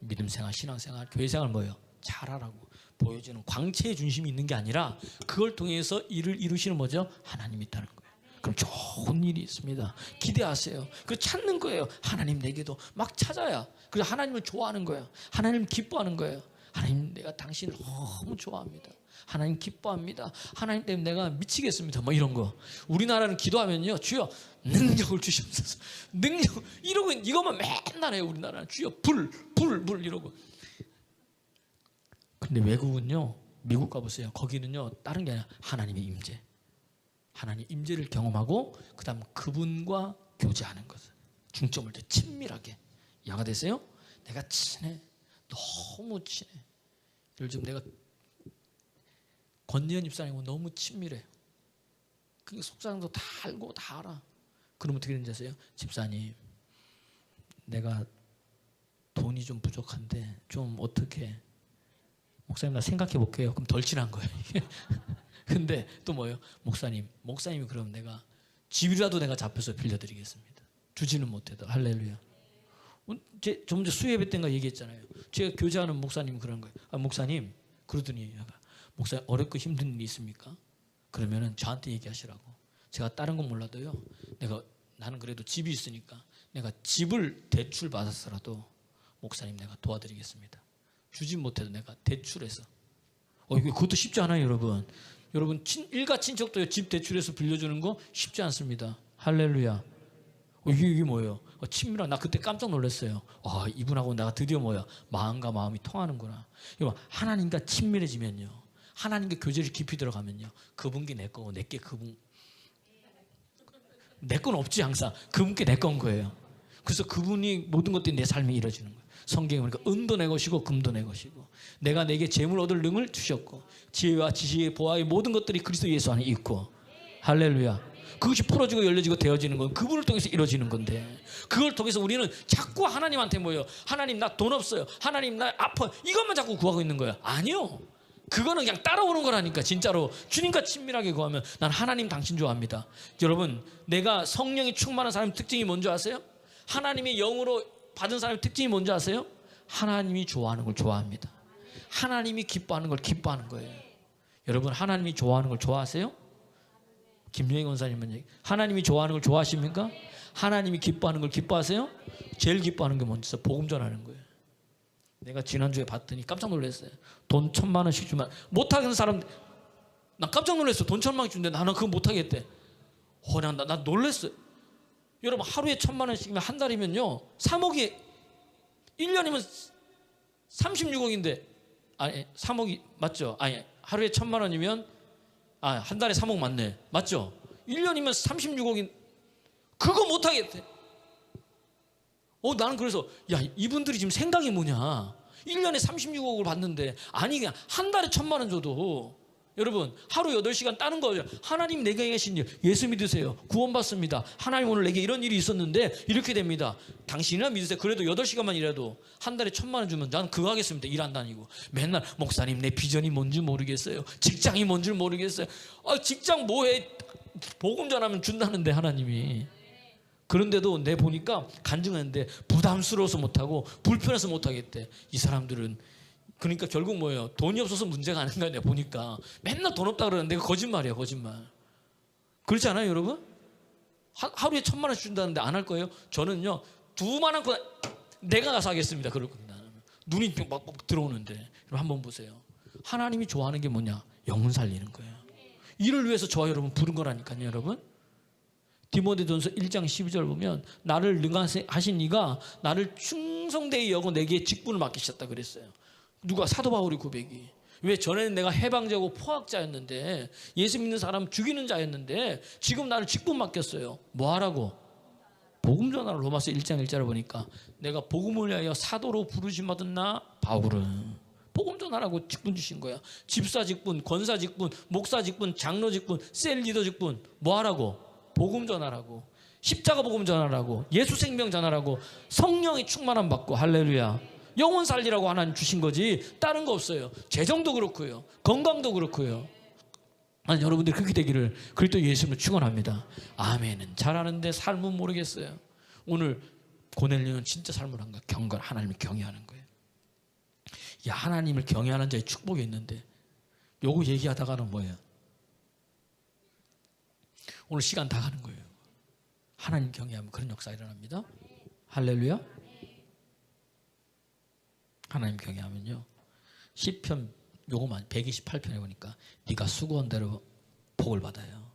믿음생활 신앙생활 교회생활 뭐예요 잘하라고 보여주는 광채의 중심이 있는 게 아니라 그걸 통해서 일을 이루시는 뭐죠? 하나님이 있다는 거예요. 그럼 좋은 일이 있습니다. 기대하세요. 그 찾는 거예요. 하나님 내게도 막 찾아야. 그래서 하나님을 좋아하는 거예요. 하나님 기뻐하는 거예요. 하나님 내가 당신을 너무 좋아합니다. 하나님 기뻐합니다. 하나님 때문에 내가 미치겠습니다. 뭐 이런 거. 우리나라는 기도하면요. 주여 능력을 주시옵소서. 능력 이러고 이것만 맨날 해요. 우리나라는 주여 불 이러고. 근데 외국은요. 미국 가보세요. 거기는요. 다른 게 아니라 하나님의 임재. 하나님 임재를 경험하고 그 다음 그분과 교제하는 것을 중점을 더 친밀하게. 이해가 되세요? 내가 친해. 너무 친해. 예를 들면 내가 권예현 집사님하고 너무 친밀해요. 그 속사정도 다 알고 다 알아. 그럼 어떻게 되는지 아세요? 집사님 내가 돈이 좀 부족한데 좀 어떻게 목사님 나 생각해 볼게요. 그럼 덜 친한 거예요. 근데 또 뭐예요? 목사님이 그러면 내가 집이라도 내가 잡혀서 빌려드리겠습니다. 주지는 못해도. 할렐루야. 좀 전에 수요예배 때인가 얘기했잖아요. 제가 교제하는 목사님이 그런 거예요. 목사님 그러더니 목사님 어렵고 힘든 일이 있습니까? 그러면은 저한테 얘기하시라고. 제가 다른 건 몰라도요. 나는 그래도 집이 있으니까 내가 집을 대출 받았어라도 목사님 내가 도와드리겠습니다. 주지 못해도 내가 대출해서. 그것도 쉽지 않아요, 여러분. 여러분 일가 친척도 집 대출해서 빌려주는 거 쉽지 않습니다. 할렐루야. 이게 뭐예요? 친밀한. 나 그때 깜짝 놀랐어요. 이분하고 내가 드디어 마음과 마음이 통하는구나. 하나님과 친밀해지면요, 하나님과 교제를 깊이 들어가면요, 그분께 내 거고 내게 그분. 내 건 없지. 항상 그분께 내 건 거예요. 그래서 그분이 모든 것들이 내 삶에 이루어지는 거예요. 성경에 보니까 은도 내 것이고 금도 내 것이고 내가 내게 재물 얻을 능을 주셨고 지혜와 지식의 보화의 모든 것들이 그리스도 예수 안에 있고. 할렐루야. 그것이 풀어지고 열려지고 되어지는 건 그분을 통해서 이루어지는 건데, 그걸 통해서 우리는 자꾸 하나님한테 모여. 하나님 나 돈 없어요. 하나님 나 아파. 이것만 자꾸 구하고 있는 거야. 아니요. 그거는 그냥 따라오는 거라니까. 진짜로 주님과 친밀하게 구하면 난 하나님 당신 좋아합니다. 여러분 내가 성령이 충만한 사람의 특징이 뭔지 아세요? 하나님의 영으로 받은 사람의 특징이 뭔지 아세요? 하나님이 좋아하는 걸 좋아합니다. 하나님이 기뻐하는 걸 기뻐하는 거예요. 여러분 하나님이 좋아하는 걸 좋아하세요? 김영희 권사님은 얘기. 하나님이 좋아하는 걸 좋아하십니까? 하나님이 기뻐하는 걸 기뻐하세요? 제일 기뻐하는 게 뭔지 아세요? 복음 전하는 거예요. 내가 지난주에 봤더니 깜짝 놀랐어요. 돈 1,000만 원씩 주면 못하겠는 사람. 나 깜짝 놀랐어. 돈 1,000만 원 주는데 나는 그거 못하겠대. 나 놀랐어요. 여러분 하루에 1,000만 원씩이면 한 달이면요 3억이 1년이면 36억인데 3억이 맞죠? 하루에 1,000만 원이면 한 달에 3억 맞네. 맞죠? 1년이면 36억인. 그거 못하겠대. 나는 그래서 이분들이 지금 생각이 뭐냐. 1년에 36억을 받는데 그냥 한 달에 1,000만 원 줘도. 여러분 하루 8시간 따는 거예요. 하나님 내게 계신 일 예수 믿으세요. 구원받습니다. 하나님 오늘 내게 이런 일이 있었는데 이렇게 됩니다. 당신이나 믿으세요. 그래도 8시간만 일해도 한 달에 1,000만 원 주면 나는 그거 하겠습니다. 일 안 다니고. 맨날 목사님 내 비전이 뭔지 모르겠어요. 직장이 뭔지 모르겠어요. 직장 뭐해. 복음 전하면 준다는데 하나님이. 그런데도 내 보니까 간증하는데 부담스러워서 못하고 불편해서 못하겠대. 이 사람들은. 그러니까 결국 뭐예요? 돈이 없어서 문제가 아닌 거 아니야. 보니까 맨날 돈 없다 그러는데 거짓말이야. 거짓말. 그렇지 않아요 여러분? 하루에 1,000만 원씩 준다는데 안 할 거예요? 저는요 2만 원 내가 가서 하겠습니다. 그럴 겁니다. 눈이 막 들어오는데. 여러분 한번 보세요. 하나님이 좋아하는 게 뭐냐? 영혼 살리는 거예요. 이를 위해서 저와 여러분 부른 거라니까요 여러분. 디모데전서 1장 12절 보면 나를 능하신 이가 나를 충성되이 여고 내게 직분을 맡기셨다 그랬어요. 누가? 사도 바울의 고백이. 왜? 전에는 내가 해방자고 포악자였는데 예수 믿는 사람 죽이는 자였는데 지금 나를 직분 맡겼어요. 뭐 하라고? 복음 전하러. 로마서 1장 1절을 보니까 내가 복음을 위하여 사도로 부르심 받은 나 바울은 복음 전하라고 직분 주신 거야. 집사 직분, 권사 직분, 목사 직분, 장로 직분, 셀 리더 직분. 뭐 하라고? 복음 전하라고. 십자가 복음 전하라고. 예수 생명 전하라고. 성령의 충만함 받고. 할렐루야. 영혼 살리라고 하나님 주신 거지 다른 거 없어요. 재정도 그렇고요. 건강도 그렇고요. 여러분들이 그렇게 되기를 그리스도 예수님을 축원합니다. 아멘은 잘하는데 삶은 모르겠어요. 오늘 고넬료는 진짜 삶을 한 거야. 경건 하나님을 경외하는 거예요. 하나님을 경외하는 자의 축복이 있는데 요거 얘기하다가는 뭐예요? 오늘 시간 다 가는 거예요. 하나님 경외하면 그런 역사가 일어납니다. 할렐루야. 하나님 경외하면요 시편 요거만 128편에 보니까 네가 수고한 대로 복을 받아요.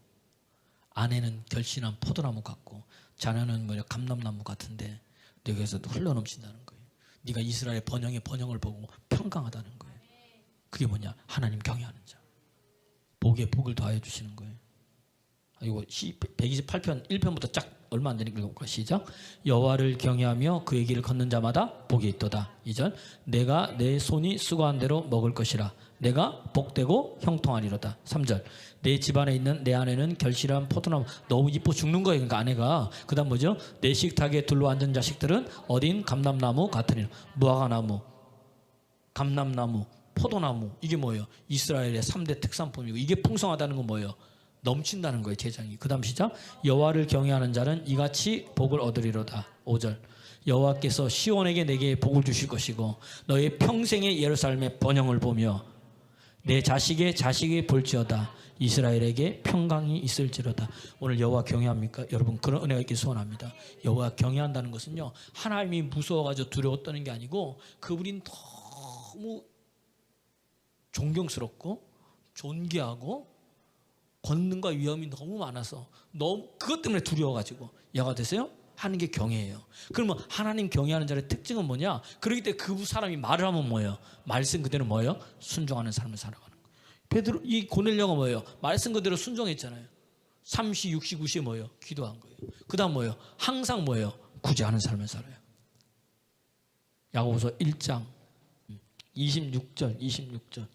아내는 결실한 포도나무 같고 자녀는 감람나무 같은데 네게서 흘러넘친다는 거예요. 네가 이스라엘 번영의 번영을 보고 평강하다는 거예요. 그게 뭐냐? 하나님 경외하는 자. 복에 복을 더하여 주시는 거예요. 이거 128편 1편부터 쫙 얼마 안 되니까 읽어볼까? 시작. 여호와를 경외하며 그의 길을 걷는 자마다 복이 있도다. 2절. 내가 내 손이 수고한 대로 먹을 것이라. 내가 복되고 형통하리로다. 3절. 내 집안에 있는 내 아내는 결실한 포도나무. 너무 이뻐 죽는 거예요. 그러니까 아내가. 그 다음 뭐죠? 내 식탁에 둘러앉은 자식들은 어딘 감람나무 같으니라. 무화과나무, 감람나무, 포도나무, 이게 뭐예요? 이스라엘의 3대 특산품이고, 이게 풍성하다는 건 뭐예요? 넘친다는 거예요, 재정이. 그 다음 시작. 여호와를 경외하는 자는 이같이 복을 얻으리로다. 5절. 여호와께서 시온에게 내게 복을 주실 것이고 너의 평생의 예루살렘의 번영을 보며 내 자식의 자식이 볼지어다. 이스라엘에게 평강이 있을지로다. 오늘 여호와 경외합니까? 여러분, 그런 은혜가 있길 소원합니다. 여호와 경외한다는 것은요, 하나님이 무서워가지고 두려워 떠는 게 아니고 그분이 너무 존경스럽고 존귀하고 권능과 위험이 너무 많아서 너무 그것 때문에 두려워가지고 여호와 되세요? 하는 게 경외예요. 그러면 하나님 경외하는 자의 특징은 뭐냐? 그러기 때문에 그 사람이 말을 하면 뭐예요? 말씀 그대로 뭐예요? 순종하는 삶을 살아가는 거예요. 베드로, 이 고넬료가 뭐예요? 말씀 그대로 순종했잖아요. 3시, 6시, 9시에 뭐예요? 기도한 거예요. 그 다음 뭐예요? 항상 뭐예요? 구제하는 삶을 살아요. 야고보서 1장 26절 27절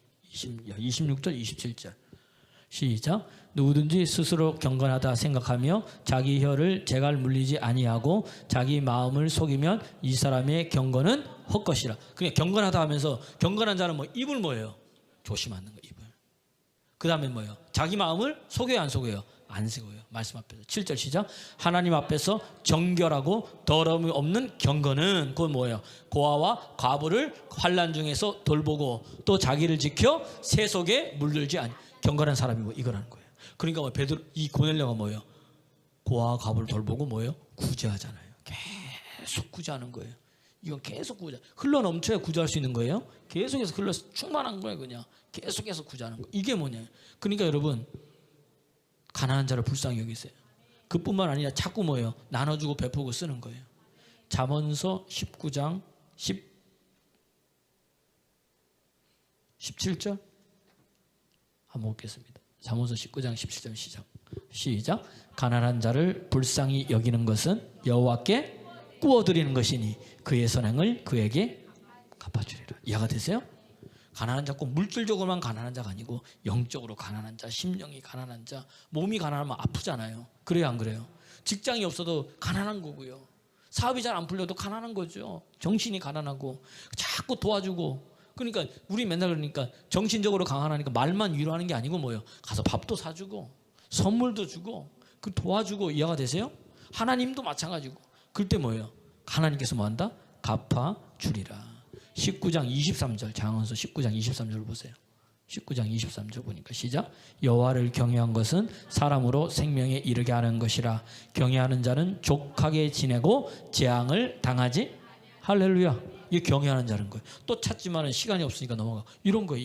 시작. 누구든지 스스로 경건하다 생각하며 자기 혀를 재갈 물리지 아니하고 자기 마음을 속이면 이 사람의 경건은 헛것이라. 그냥 경건하다 하면서 경건한 자는 뭐 입을 뭐예요? 조심하는 거예요. 입을. 그 다음에 뭐예요? 자기 마음을 속여요, 안 속여요? 안 속여요. 말씀 앞에서. 7절 시작. 하나님 앞에서 정결하고 더러움이 없는 경건은 그건 뭐예요? 고아와 과부를 환난 중에서 돌보고 또 자기를 지켜 새 속에 물들지 아니. 경건한 사람이 뭐 이거라는 거예요. 그러니까 뭐 베드로, 이 고넬료가 뭐예요? 고아와 과부를 돌보고 뭐예요? 구제하잖아요. 계속 구제하는 거예요. 이건 계속 구제. 흘러 넘쳐야 구제할 수 있는 거예요. 계속해서 흘러 충만한 거예요. 그냥 계속해서 구제하는 거. 이게 뭐냐? 그러니까 여러분, 가난한 자를 불쌍히 여기세요. 그뿐만 아니라 자꾸 뭐예요? 나눠주고 베푸고 쓰는 거예요. 잠언서 19장 17절 한번 읽겠습니다. 잠언서 19장 17절 시작. 가난한 자를 불쌍히 여기는 것은 여호와께 구워드리는 것이니 그의 선행을 그에게 갚아주리라. 이해가 되세요? 가난한 자 꼭 물질적으로만 가난한 자가 아니고 영적으로 가난한 자, 심령이 가난한 자, 몸이 가난하면 아프잖아요. 그래요, 안 그래요? 직장이 없어도 가난한 거고요. 사업이 잘 안 풀려도 가난한 거죠. 정신이 가난하고 자꾸 도와주고. 그러니까 우리 맨날 그러니까 정신적으로 강하니까 말만 위로하는 게 아니고 뭐예요? 가서 밥도 사주고 선물도 주고 그 도와주고. 이해가 되세요? 하나님도 마찬가지고. 그때 뭐예요? 하나님께서 뭐한다? 갚아주리라. 19장 23절 잠언서 19장 23절 보세요. 19장 23절 보니까 시작. 여호와를 경외한 것은 사람으로 생명에 이르게 하는 것이라. 경외하는 자는 족하게 지내고 재앙을 당하지. 할렐루야. 이게 경외하는 자는 거예요. 또 찾지만은 시간이 없으니까 넘어가. 이런 거예요.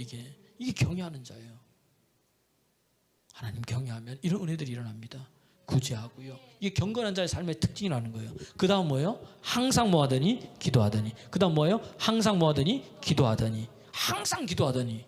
이게 경외하는 자예요. 하나님 경외하면 이런 은혜들이 일어납니다. 구제하고요. 이게 경건한 자의 삶의 특징이라는 거예요. 그 다음 뭐예요? 항상 뭐 하더니? 기도하더니. 그 다음 뭐예요? 항상 뭐 하더니? 기도하더니. 항상 기도하더니.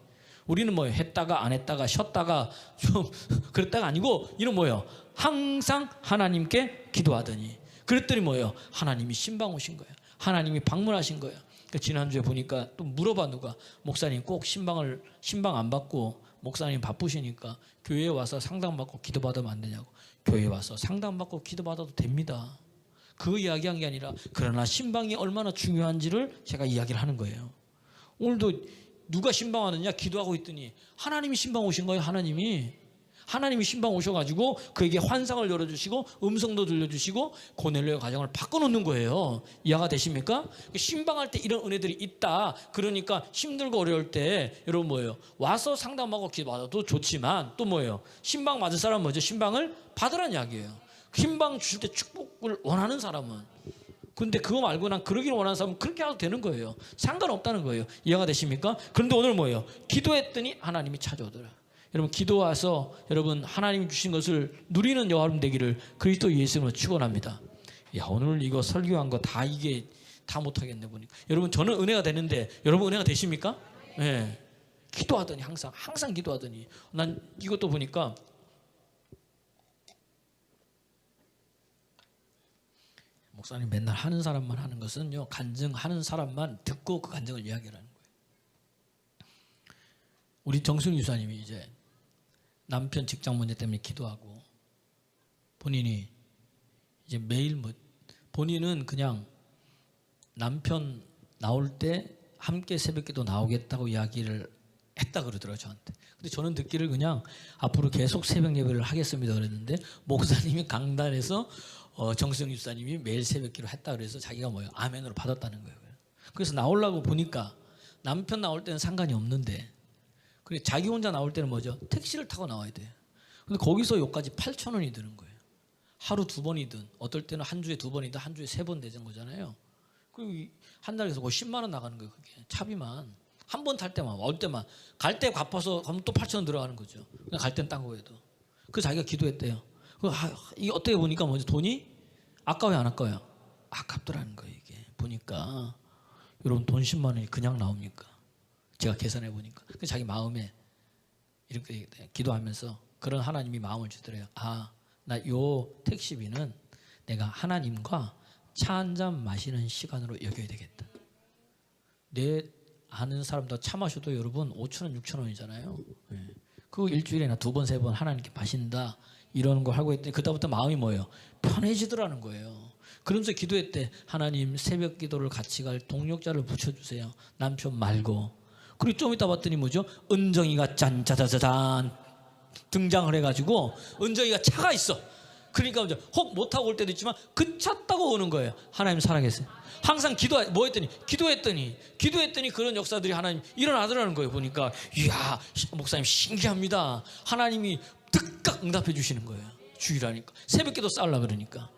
우리는 뭐예요? 했다가 안 했다가 쉬었다가 좀 그랬다가 아니고 이런 뭐예요? 항상 하나님께 기도하더니. 그랬더니 뭐예요? 하나님이 신방 오신 거예요. 하나님이 방문하신 거예요. 그러니까 지난주에 보니까 또 물어봐 누가. 목사님 꼭 신방 안 받고 목사님 바쁘시니까 교회에 와서 상담받고 기도받으면 안 되냐고. 교회에 와서 상담받고 기도받아도 됩니다. 그 이야기한 게 아니라 그러나 신방이 얼마나 중요한지를 제가 이야기를 하는 거예요. 오늘도 누가 신방하느냐 기도하고 있더니 하나님이 신방 오신 거예요. 하나님이 신방 오셔가지고 그에게 환상을 열어주시고 음성도 들려주시고 고넬료의 가정을 바꿔놓는 거예요. 이해가 되십니까? 신방할 때 이런 은혜들이 있다. 그러니까 힘들고 어려울 때 여러분 뭐예요? 와서 상담하고 기도받아도 좋지만 또 뭐예요? 신방 맞을 사람은 뭐죠? 신방을 받으라는 이야기예요. 신방 주실 때 축복을 원하는 사람은. 근데 그거 말고 난 그러기를 원하는 사람은 그렇게 해도 되는 거예요. 상관없다는 거예요. 이해가 되십니까? 그런데 오늘 뭐예요? 기도했더니 하나님이 찾아오더라. 여러분 기도 와서 여러분 하나님이 주신 것을 누리는 여러분 되기를 그리스도 예수님으로 축원합니다. 야 오늘 이거 설교한 거 다 이게 다 못하겠네 보니까. 여러분 저는 은혜가 되는데 여러분 은혜가 되십니까? 네. 기도하더니 항상 기도하더니. 난 이것도 보니까 목사님 맨날 하는 사람만 하는 것은요, 간증하는 사람만 듣고 그 간증을 이야기하는 거예요. 우리 정승 유사님이 이제 남편 직장 문제 때문에 기도하고 본인이 이제 매일 본인은 그냥 남편 나올 때 함께 새벽기도 나오겠다고 이야기를 했다 그러더라고요, 저한테. 근데 저는 듣기를 그냥 앞으로 계속 새벽 예배를 하겠습니다 그랬는데, 목사님이 강단에서 정수영 집사님이 매일 새벽 기도 했다 그래서 자기가 뭐예요? 아멘으로 받았다는 거예요. 그래서 나오려고 보니까 남편 나올 때는 상관이 없는데, 그래 자기 혼자 나올 때는 뭐죠? 택시를 타고 나와야 돼요. 근데 거기서 여기까지 8,000원이 드는 거예요. 하루 2번이든 어떨 때는 한 주에 2번이든 한 주에 3번 되는 거잖아요. 그리고 한 달에서 거의 10만 원 나가는 거예요. 그게 차비만 한 번 탈 때만, 올 때만, 갈 때 갚아서 그럼 또 8,000원 들어가는 거죠. 그냥 갈 땐 딴 거에도. 그 자기가 기도했대요. 이게 어떻게 보니까 뭐죠? 돈이 아까워요, 안 아까워요? 아깝더라는 거예요. 이게 보니까 여러분 돈 10만 원이 그냥 나옵니까? 제가 계산해 보니까 자기 마음에 이렇게 기도하면서 그런 하나님이 마음을 주더래요. 아, 나 요 택시비는 내가 하나님과 차 한 잔 마시는 시간으로 여겨야 되겠다. 내 아는 사람도 차 마셔도 여러분 5,000원, 6,000원이잖아요. 그거 일주일에나 2번, 3번 하나님께 마신다 이러는 걸 하고 있더니 그다음부터 마음이 뭐예요? 편해지더라는 거예요. 그러면서 기도했대. 하나님 새벽 기도를 같이 갈 동력자를 붙여주세요. 남편 말고. 그리고 좀 이따 봤더니 뭐죠? 은정이가 짠짜자자잔 등장을 해가지고 은정이가 차가 있어. 그러니까 이제 혹 못하고 올 때도 있지만 그 차 타고 오는 거예요. 하나님 사랑했어요. 항상 뭐 했더니 기도했더니 그런 역사들이 하나님 일어나더라는 거예요. 보니까 이야 목사님 신기합니다. 하나님이 즉각 응답해 주시는 거예요. 주일하니까 새벽기도 쌓으려 그러니까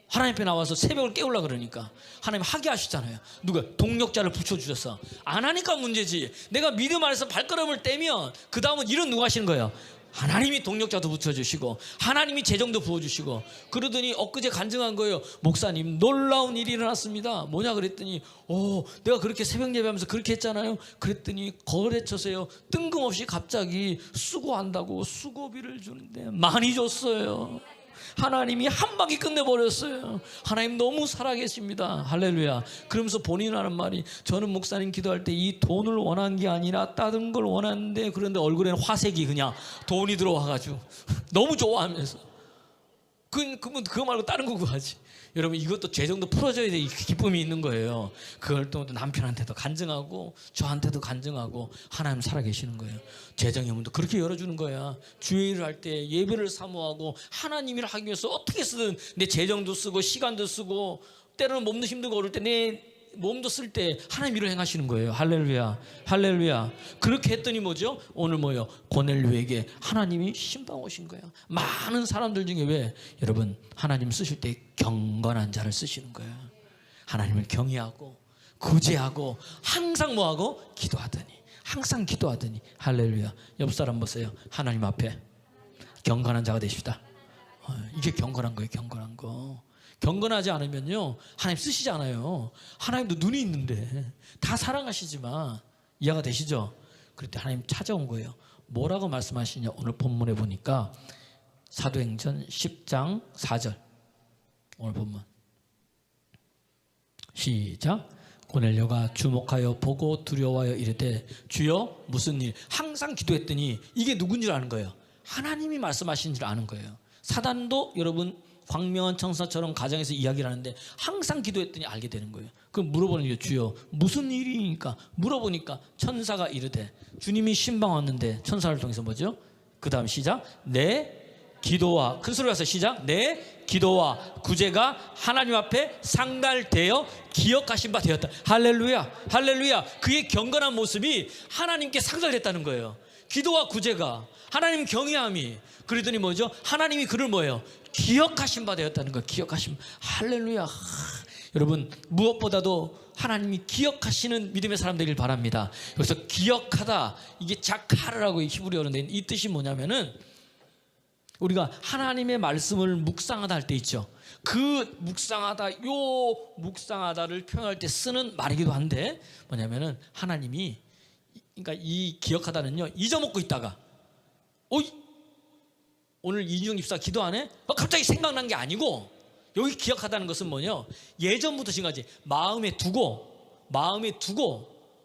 하나님 앞에 나와서 새벽을 깨우려 그러니까 하나님 하게 하시잖아요. 누가 동력자를 붙여주셨어. 안 하니까 문제지. 내가 믿음 안에서 발걸음을 떼면 그 다음은 일은 누가 하시는 거예요? 하나님이 동력자도 붙여주시고 하나님이 재정도 부어주시고. 그러더니 엊그제 간증한 거예요. 목사님 놀라운 일이 일어났습니다. 뭐냐 그랬더니 내가 그렇게 새벽 예배하면서 그렇게 했잖아요. 그랬더니 거래처세요 뜬금없이 갑자기 수고한다고 수고비를 주는데 많이 줬어요. 하나님이 한 방에 끝내버렸어요. 하나님 너무 살아계십니다. 할렐루야. 그러면서 본인은 하는 말이, 저는 목사님 기도할 때 이 돈을 원한 게 아니라 다른 걸 원하는데, 그런데 얼굴에는 화색이 그냥 돈이 들어와가지고 너무 좋아하면서 그 말고 다른 거 구하지. 여러분 이것도 재정도 풀어줘야 돼. 기쁨이 있는 거예요. 그걸 또 남편한테도 간증하고 저한테도 간증하고 하나님 살아계시는 거예요. 재정의 문도 그렇게 열어주는 거야. 주일을 할 때 예배를 사모하고 하나님 일을 하기 위해서 어떻게 쓰든 내 재정도 쓰고 시간도 쓰고 때로는 몸도 힘들고 어릴 때 내 몸도 쓸 때 하나님 일을 행하시는 거예요. 할렐루야, 할렐루야. 그렇게 했더니 뭐죠? 오늘 뭐요? 고넬료에게 하나님이 신방 오신 거예요. 많은 사람들 중에 왜 여러분 하나님 쓰실 때 경건한 자를 쓰시는 거예요. 하나님을 경외하고 구제하고 항상 뭐하고 기도하더니, 항상 기도하더니. 할렐루야. 옆 사람 보세요. 하나님 앞에 경건한 자가 되십시다. 이게 경건한 거예요. 경건한 거. 경건하지 않으면요 하나님 쓰시지 않아요. 하나님도 눈이 있는데 다 사랑하시지만, 이해가 되시죠? 그럴 때 하나님 찾아온 거예요. 뭐라고 말씀하시냐? 오늘 본문에 보니까 사도행전 10장 4절 오늘 본문 시작. 고넬료가 주목하여 보고 두려워하여 이르되 주여 무슨 일. 항상 기도했더니 이게 누군지 아는 거예요. 하나님이 말씀하신 줄 아는 거예요. 사단도 여러분 광명한 천사처럼 가정에서 이야기를 하는데 항상 기도했더니 알게 되는 거예요. 그럼 물어보는 거예요. 주여 무슨 일이니까 물어보니까 천사가 이르되, 주님이 신방 왔는데 천사를 통해서 뭐죠? 그 다음 시작. 내 기도와, 큰 소리 가서 시작. 내 기도와 구제가 하나님 앞에 상달되어 기억하신 바 되었다. 할렐루야, 할렐루야. 그의 경건한 모습이 하나님께 상달됐다는 거예요. 기도와 구제가, 하나님 경외함이. 그러더니 뭐죠? 하나님이 그를 뭐예요? 기억하신 바 되었다는 거예요. 기억하신. 할렐루야. 여러분 무엇보다도 하나님이 기억하시는 믿음의 사람 되길 바랍니다. 그래서 기억하다, 이게 자카르라고 히브리어인데 이 뜻이 뭐냐면은, 우리가 하나님의 말씀을 묵상하다 할 때 있죠. 그 묵상하다, 요 묵상하다를 표현할 때 쓰는 말이기도 한데, 뭐냐면은 하나님이, 그러니까 이 기억하다는요, 잊어먹고 있다가 오늘 이준영 집사 기도 안 해? 갑자기 생각난 게 아니고, 여기 기억하다는 것은 뭐냐? 예전부터 지금까지 마음에 두고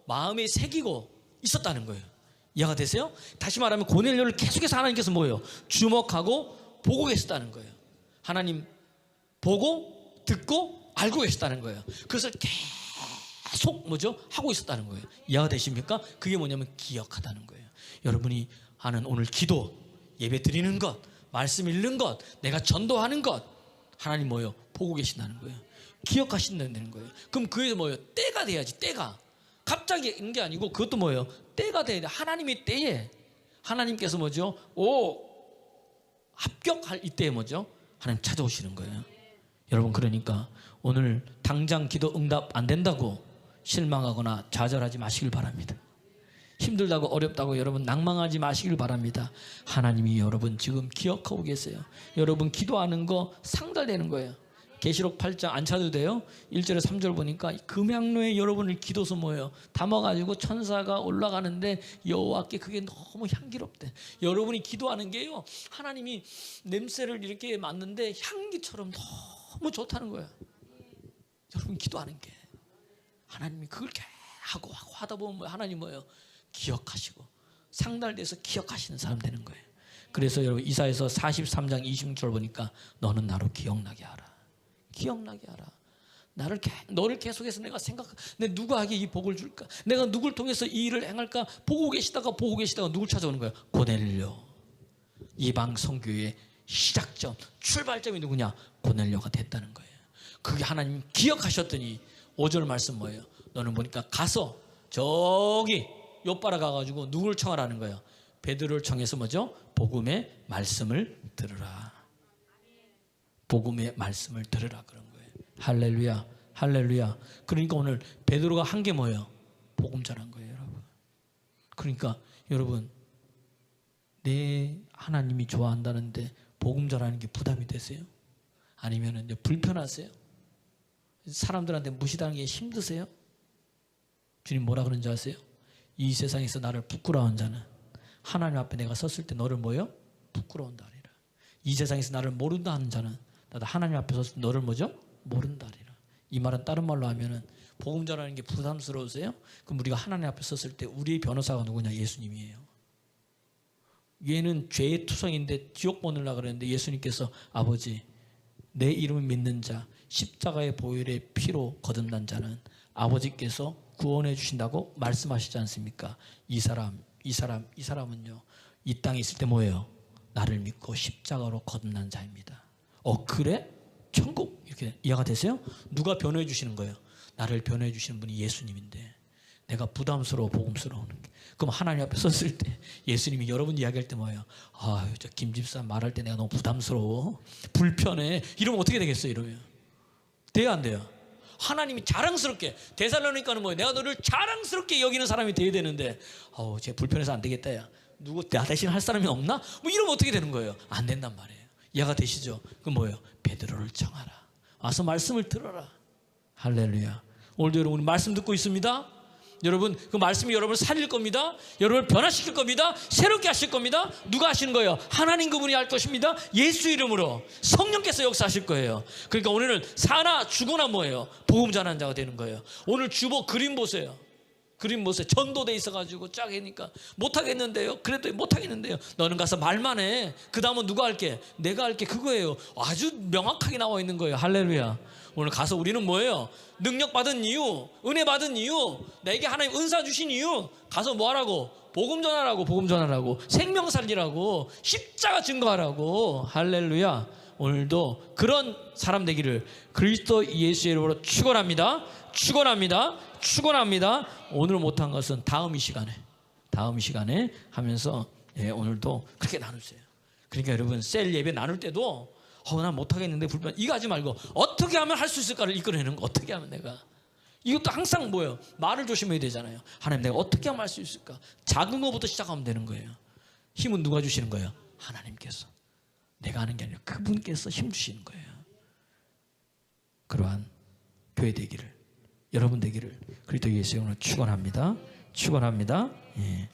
마음에 새기고 있었다는 거예요. 이해가 되세요? 다시 말하면 고넬료를 계속해서 하나님께서 뭐예요? 주목하고 보고 계셨다는 거예요. 하나님 보고 듣고 알고 계셨다는 거예요. 그것을 계속 뭐죠? 하고 있었다는 거예요. 이해가 되십니까? 그게 뭐냐면 기억하다는 거예요. 여러분이 하는 오늘 기도, 예배 드리는 것, 말씀 읽는 것, 내가 전도하는 것, 하나님 뭐예요? 보고 계신다는 거예요. 기억하신다는 거예요. 그럼 그게 뭐예요? 때가 돼야지. 때가 갑자기 있는 게 아니고 그것도 뭐예요? 때가 돼야 돼. 하나님의 때에 하나님께서 뭐죠? 합격할 이때에 뭐죠? 하나님 찾아오시는 거예요. 여러분, 그러니까 오늘 당장 기도 응답 안 된다고 실망하거나 좌절하지 마시길 바랍니다. 힘들다고 어렵다고 여러분 낭망하지 마시길 바랍니다. 하나님이 여러분 지금 기억하고 계세요. 여러분 기도하는 거 상달되는 거예요. 계시록 8장 안 찾아도 돼요. 1절에 3절 보니까 금향로에 여러분을 기도서 뭐예요? 담아가지고 천사가 올라가는데 여호와께 그게 너무 향기롭대. 여러분이 기도하는 게요, 하나님이 냄새를 이렇게 맡는데 향기처럼 너무 좋다는 거예요. 여러분 기도하는 게 하나님이 그걸 하고 하다 보면 하나님 뭐예요? 기억하시고 상달돼서 기억하시는 사람 되는 거예요. 그래서 여러분 이사야서 43장 26절 보니까 너는 나로 기억나게 하라. 기억나게 하라. 너를 계속해서 내가 내 누구에게 이 복을 줄까? 내가 누굴 통해서 이 일을 행할까? 보고 계시다가 누굴 찾아오는 거예요? 고넬료. 이방 선교의 시작점, 출발점이 누구냐? 고넬료가 됐다는 거예요. 그게 하나님 기억하셨더니 5절 말씀 뭐예요? 너는 보니까 가서 저기 요바라 가가지고 누구를 청하라는 거예요? 베드로를 청해서 뭐죠? 복음의 말씀을 들으라. 복음의 말씀을 들으라 그런 거예요. 할렐루야, 할렐루야. 그러니까 오늘 베드로가 한 게 뭐예요? 복음 전한 거예요, 여러분. 그러니까 여러분, 내 하나님이 좋아한다는데 복음 전하는 게 부담이 되세요? 아니면 이제 불편하세요? 사람들한테 무시당하는 게 힘드세요? 주님 뭐라 그런지 아세요? 이 세상에서 나를 부끄러워하는 자는 하나님 앞에 내가 섰을 때 너를 뭐요? 부끄러운다 하리라. 이 세상에서 나를 모른다 하는 자는 나도 하나님 앞에 섰을 때 너를 뭐죠? 모른다 하리라. 이 말은 다른 말로 하면은 복음 전하는 게 부담스러우세요? 그럼 우리가 하나님 앞에 섰을 때 우리의 변호사가 누구냐? 예수님이에요. 얘는 죄의 투성인데 지옥 보내려고 그랬는데 예수님께서 아버지, 내 이름을 믿는 자, 십자가의 보혈의 피로 거듭난 자는 아버지께서 구원해 주신다고 말씀하시지 않습니까? 이 사람은요, 이 땅에 있을 때 뭐예요? 나를 믿고 십자가로 거듭난 자입니다. 그래? 천국? 이렇게 이해가 되세요? 누가 변호해 주시는 거예요? 나를 변호해 주시는 분이 예수님인데 내가 부담스러워, 복음스러운 게. 그럼 하나님 앞에 섰을 때 예수님이 여러분 이야기할 때 뭐예요? 저 김 집사 말할 때 내가 너무 부담스러워, 불편해, 이러면 어떻게 되겠어요? 이러면 돼요, 안 돼요? 하나님이 자랑스럽게, 데살로니가는 뭐예요? 내가 너를 자랑스럽게 여기는 사람이 돼야 되는데 쟤 불편해서 안 되겠다, 야 누구 나 대신 할 사람이 없나? 뭐 이러면 어떻게 되는 거예요? 안 된단 말이에요. 이해가 되시죠? 그 뭐예요? 베드로를 청하라. 와서 말씀을 들어라. 할렐루야. 오늘도 여러분 말씀 듣고 있습니다. 여러분 그 말씀이 여러분을 살릴 겁니다. 여러분을 변화시킬 겁니다. 새롭게 하실 겁니다. 누가 하시는 거예요? 하나님 그분이 할 것입니다. 예수 이름으로 성령께서 역사하실 거예요. 그러니까 오늘은 사나 죽거나 뭐예요? 복음 전하는 자가 되는 거예요. 오늘 주보 그림 보세요. 그림 보세요. 전도돼 있어가지고 쫙 하니까 못하겠는데요. 그래도 못하겠는데요. 너는 가서 말만 해. 그 다음은 누가 할게? 내가 할게. 그거예요. 아주 명확하게 나와 있는 거예요. 할렐루야. 오늘 가서 우리는 뭐예요? 능력 받은 이유, 은혜 받은 이유, 내게 하나님 은사 주신 이유, 가서 뭐 하라고? 복음 전하라고, 생명 살리라고, 십자가 증거하라고. 할렐루야. 오늘도 그런 사람 되기를 그리스도 예수의 이름으로 축원합니다. 오늘 못한 것은 다음 이 시간에 하면서 오늘도 그렇게 나누세요. 그러니까 여러분 셀 예배 나눌 때도 난 못하겠는데 불편, 이거 하지 말고 어떻게 하면 할 수 있을까를 이끌어내는 거. 어떻게 하면 내가, 이것도 항상 뭐예요? 말을 조심해야 되잖아요. 하나님 내가 어떻게 하면 할 수 있을까? 작은 것부터 시작하면 되는 거예요. 힘은 누가 주시는 거예요? 하나님께서. 내가 하는 게 아니라 그분께서 힘 주시는 거예요. 그러한 교회 되기를, 여러분 되기를 그리스도 예수의 이름으로 축원합니다. 예.